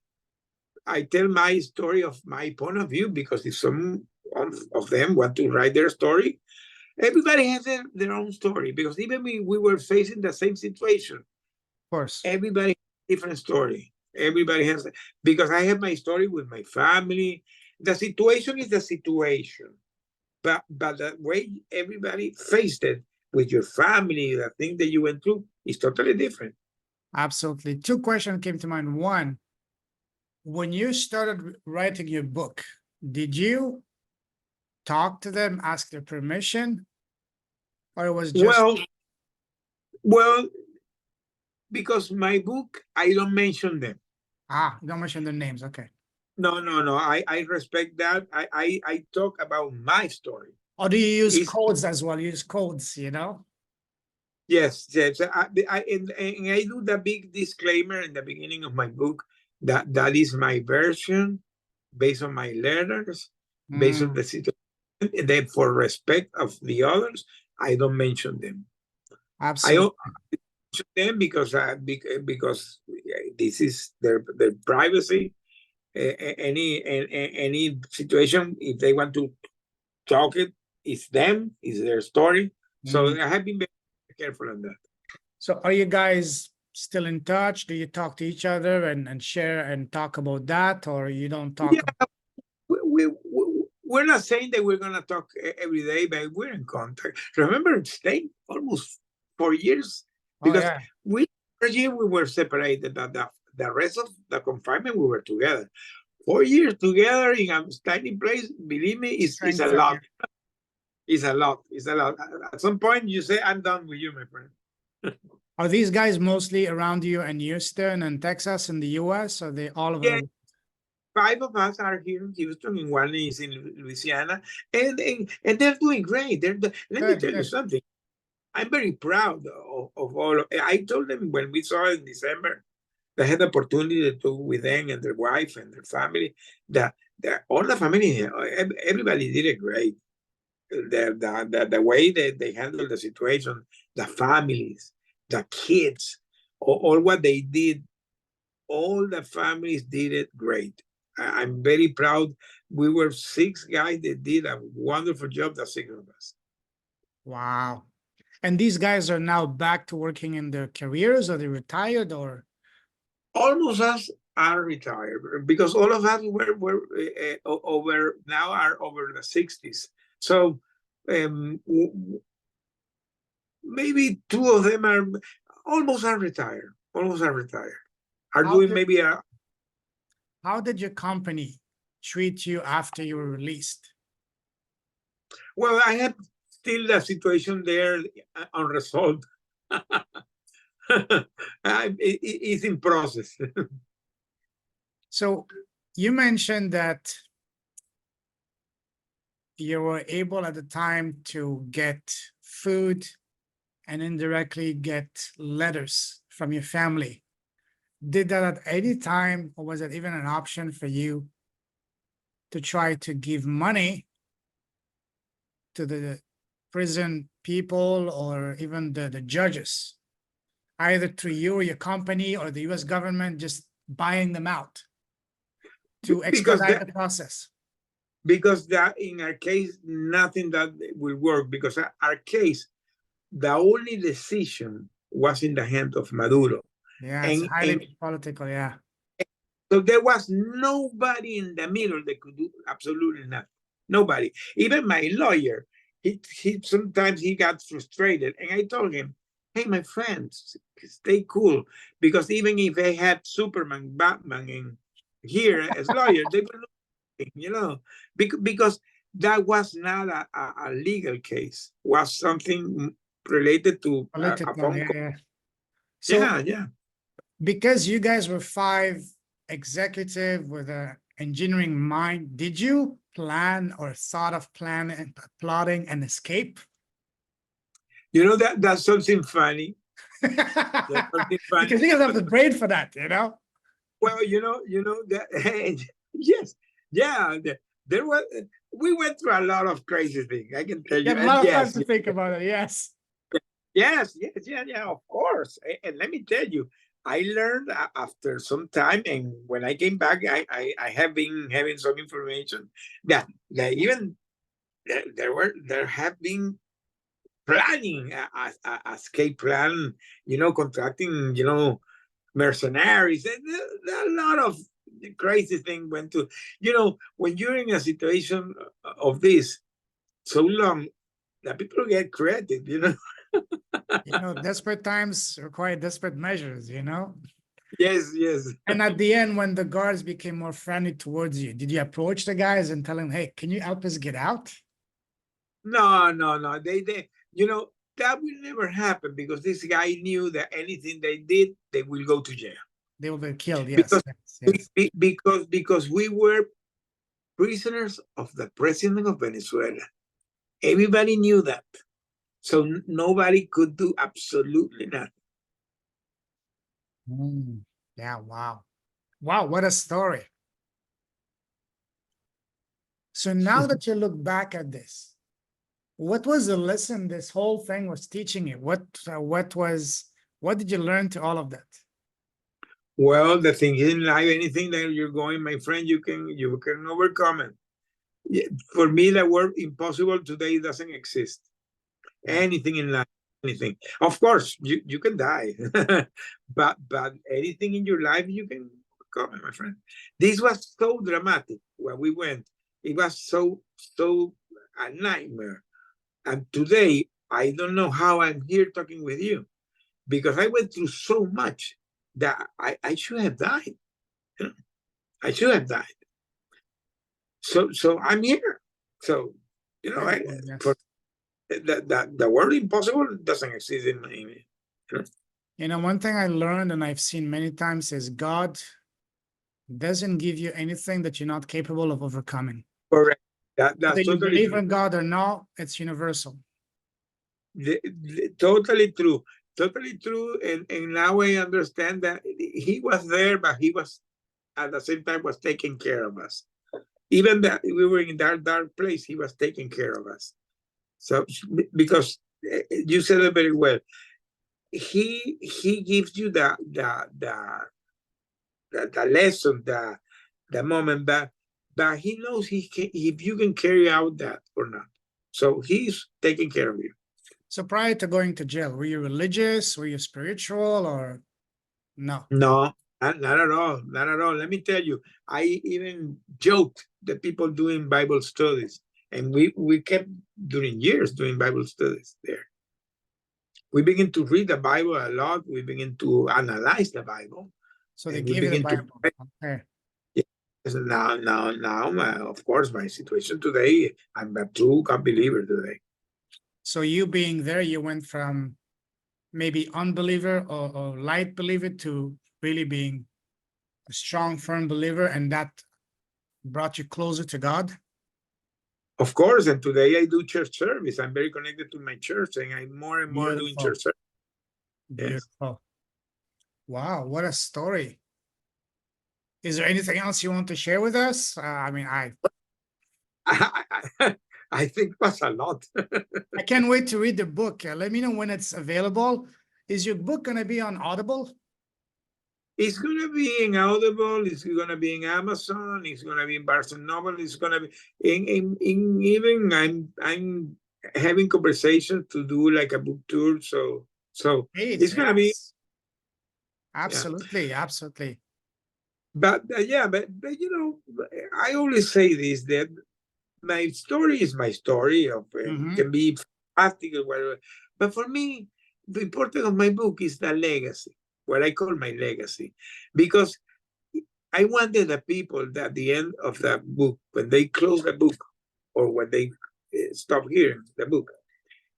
I tell my story of my point of view because if some of them want to write their story, everybody has their own story. Because even we were facing the same situation.
Of course.
Everybody has a different story. Everybody has, because I have my story with my family. The situation is the situation. But the way everybody faced it with your family, the thing that you went through is totally different.
Absolutely. Two questions came to mind. One, when you started writing your book, did you talk to them, ask their permission, or it was just
Well, because my book, I don't mention them.
don't mention their names? Okay.
No. I respect that. I talk about my story.
Or do you use
It's,
codes as well? Use codes,
yes. And I do the big disclaimer in the beginning of my book that is my version based on my letters, based on
Mm,
the situation. And then for respect of the others, I don't mention them. I
absolutely.
don't mention them because this is their privacy. Any situation, if they want to talk it, it's them, it's their story. So
Mm.
I have been very careful on that.
So are you guys still in touch? Do you talk to each other and share and talk about that, or you don't talk?
Yeah, we're not saying that we're gonna talk every day, but we're in contact. Remember, staying almost 4 years
Oh
because
yeah,
first year we were separated. The rest of the confinement we were together. 4 years together in a tiny place, believe me, is a
strengthen.
lot. It's a lot. It's a lot. At some point, you say, "I'm done with you, my friend."
Are these guys mostly around you in Houston and Texas in the US? Or are they all over
Yeah,
the
5 of us are here in Houston, and one is in Louisiana, and they're doing great. Let me
good,
tell you
good.
something. I'm very proud of all. I told them when we saw it in December, I had the opportunity to talk with them and their wife and their family. That all the family, everybody did it great. The way that they handled the situation, the families, the kids, all what they did, all the families did it great. I'm very proud. We were 6 guys that did a wonderful job, the 6 of us.
Wow. And these guys are now back to working in their careers, or they retired, or
Almost us are retired because all of us were over now are over the 60s. So maybe 2 of them are almost are retired. Almost are retired. Are
how
doing
did
maybe a
how did your company treat you after you were released?
well. I have still the situation there unresolved. It's in process.
So you mentioned that you were able at the time to get food and indirectly get letters from your family. Did that at any time, or was it even an option for you to try to give money to the prison people or even the judges, either through you or your company or the US government, just buying them out to
because
expedite
that
the process?
because that in our case nothing that will work because our case the only decision was in the hand of Maduro.
Yeah, it's
And
highly political. Yeah.
so there was nobody in the middle that could do absolutely nothing. Nobody. Even my lawyer, he sometimes he got frustrated. And I told him, hey, my friends, stay cool. Because even if they had Superman, Batman, and here as lawyer, they were not, because that was not a legal case, was something related to a
Political.
phone
Yeah.
call.
Yeah. So
Yeah.
because you guys were five executive with an engineering mind, did you plan or thought of planning, plotting an escape?
That's something funny. That's something funny.
Because you guys have the brain for that.
Well, that yes, yeah. There was we went through a lot of crazy things. I can tell
You
you,
had a
and
lot of time
yes,
to think about it. Yes.
yeah, of course. And let me tell you, I learned after some time, and when I came back, I have been having some information that even there have been planning a escape plan, contracting, mercenaries. And there are a lot of crazy things went to, when you're in a situation of this so long, that people get credit.
Desperate times require desperate measures,
Yes, yes.
And at the end, when the guards became more friendly towards you, did you approach the guys and tell them, hey, can you help us get out?
No, no, no. They, that will never happen because this guy knew that anything they did, they will go to jail.
They will be killed. Yes,
Because
yes.
because we were prisoners of the president of Venezuela. Everybody knew that. So nobody could do absolutely nothing.
Yeah, wow. Wow, what a story. So now that you look back at this, what was the lesson this whole thing was teaching you? What did you learn to all of that?
Well, the thing in life, anything that you're going, my friend, you can overcome it. For me, the word impossible today doesn't exist.
Yeah.
Anything in life, anything. Of course, you can die, but anything in your life you can overcome it, my friend. This was so dramatic when we went. It was so a nightmare. And today, I don't know how I'm here talking with you because I went through so much that I should have died. I should have died. So I'm here. So
Yes.
for the word impossible doesn't exist in my.
One thing I learned and I've seen many times is God doesn't give you anything that you're not capable of overcoming.
Correct.
Whether
That's
you
totally
believe
true.
in God or not, it's universal.
Totally true. Totally true. And now I understand that he was there, but he was at the same time was taking care of us. Even that we were in that dark place, he was taking care of us. So because you said it very well, he gives you the lesson, the moment, but he knows if you can carry out that or not. So he's taking care of you.
So prior to going to jail, were you religious? Were you spiritual or no?
No, not at all. Not at all. Let me tell you, I even joked the people doing Bible studies, and we kept during years doing Bible studies there. We begin to read the Bible a lot. We begin to analyze the Bible.
So they
And we
gave you the
begin to
Bible. Okay.
now, of course, my situation today, I'm a true God believer today.
So you being there, you went from maybe unbeliever or light believer to really being a strong, firm believer, and that brought you closer to God.
Of course, and today I do church service. I'm very connected to my church, and I'm more and more doing church service.
Beautiful. Yes. Wow, what a story. Is there anything else you want to share with us?
I think it was a lot.
I can't wait to read the book. Let me know when it's available. Is your book going to be on Audible?
It's going to be in Audible. It's going to be in Amazon. It's going to be in Barnes and Noble. It's going to be in even I'm having conversations to do like a book tour. So it's going to be
absolutely, absolutely.
But I always say this, that my story is my story. Of can be fantastic or whatever. But for me, the importance of my book is the legacy, what I call my legacy, because I wanted the people that at the end of the book, when they close the book or when they stop hearing the book,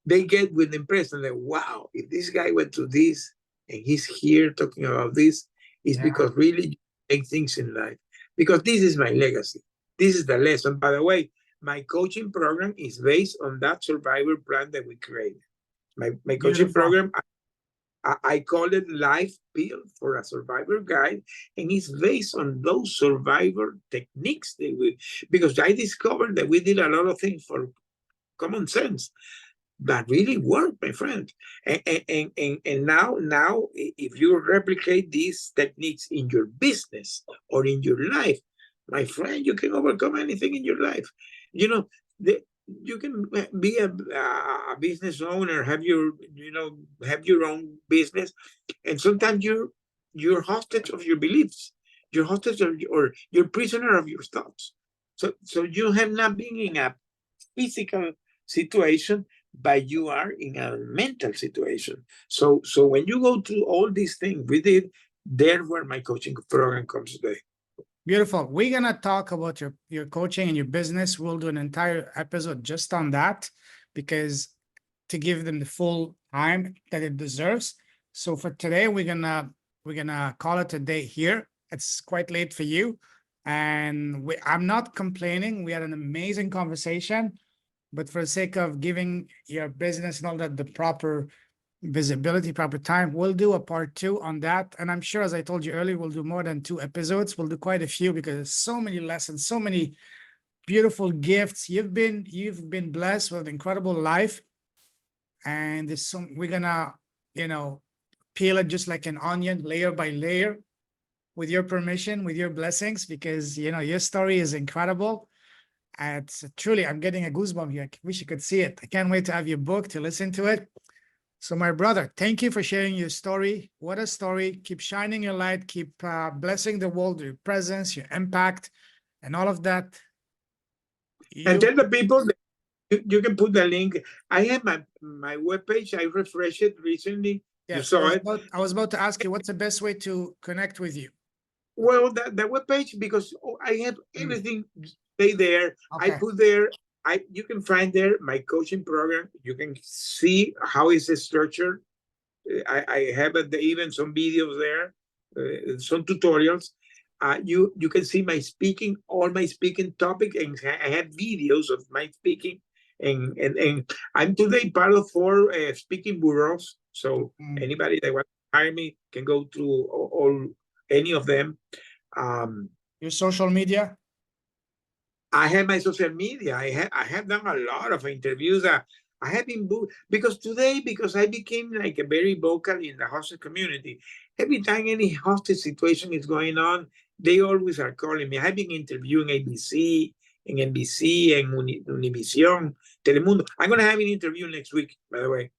they get with the impression that, wow, if this guy went through this and he's here talking about this, it's because really make things in life. Because this is my legacy. This is the lesson. By the way, my coaching program is based on that survivor plan that we created. My coaching program, I call it Life Built for a Survivor Guide, and it's based on those survivor techniques that because I discovered that we did a lot of things for common sense that really work, my friend. And now, if you replicate these techniques in your business or in your life, my friend, you can overcome anything in your life. You can be a business owner, have your own business, and sometimes you're hostage of your beliefs, you're hostage of or you're prisoner of your thoughts. So you have not been in a physical situation, but you are in a mental situation. So when you go through all these things we did, there where my coaching program comes today.
Beautiful. We're gonna talk about your coaching and your business. We'll do an entire episode just on that, because to give them the full time that it deserves. So for today, we're gonna call it a day here. It's quite late for you, and I'm not complaining. We had an amazing conversation, but for the sake of giving your business and all that the proper visibility, proper time, we'll do a part 2 on that. And I'm sure, as I told you earlier, we'll do more than 2 episodes. We'll do quite a few, because there's so many lessons, so many beautiful gifts. You've been blessed with an incredible life, and there's some, we're gonna, peel it just like an onion, layer by layer, with your permission, with your blessings, because your story is incredible. It's truly, I'm getting a goosebump here. I wish you could see it. I can't wait to have your book, to listen to it. So my brother, thank you for sharing your story. What a story. Keep shining your light, keep blessing the world, your presence, your impact, and all of that.
And tell the people that you can put the link. I have my webpage. I refreshed it recently. You
Yes,
saw it.
I was about to ask you, what's the best way to connect with you?
Well, the webpage, because I have everything stay there. I
Okay.
put there. You can find there my coaching program. You can see how is it structured. I have even some videos there, some tutorials. You can see my speaking, all my speaking topic, and I have videos of my speaking. And I'm today part of 4 speaking bureaus. So anybody that wants to hire me can go through all any of them.
Your social media?
I have my social media. I have done a lot of interviews. I have been because I became like a very vocal in the hostage community. Every time any hostage situation is going on, they always are calling me. I've been interviewing ABC and NBC and Univision, Telemundo. I'm gonna have an interview next week, by the way,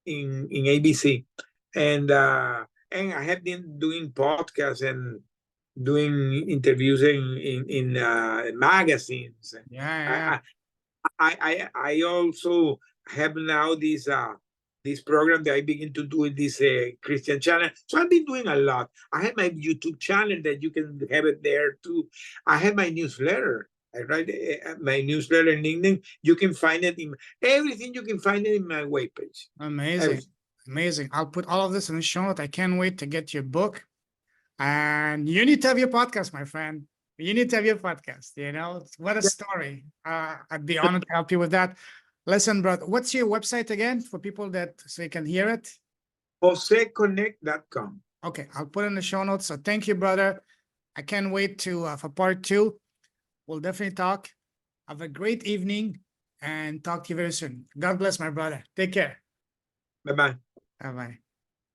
in ABC, and I have been doing podcasts and doing interviews in magazines.
Yeah.
I also have now this program that I begin to do in this Christian channel. So I've been doing a lot. I have my YouTube channel that you can have it there too. I have my newsletter. I write my newsletter in LinkedIn. You can find it in everything. You can find it in my webpage.
Amazing.
Everything.
Amazing. I'll put all of this in the show note. I can't wait to get your book. And you need to have your podcast, my friend. You need to have your podcast. What a story. I'd be honored to help you with that. Listen, brother, what's your website again for people so you can hear it?
JoseConnect.com.
Okay, I'll put in the show notes. So thank you, brother. I can't wait for part 2. We'll definitely talk. Have a great evening and talk to you very soon. God bless, my brother. Take care.
Bye-bye.
Bye-bye.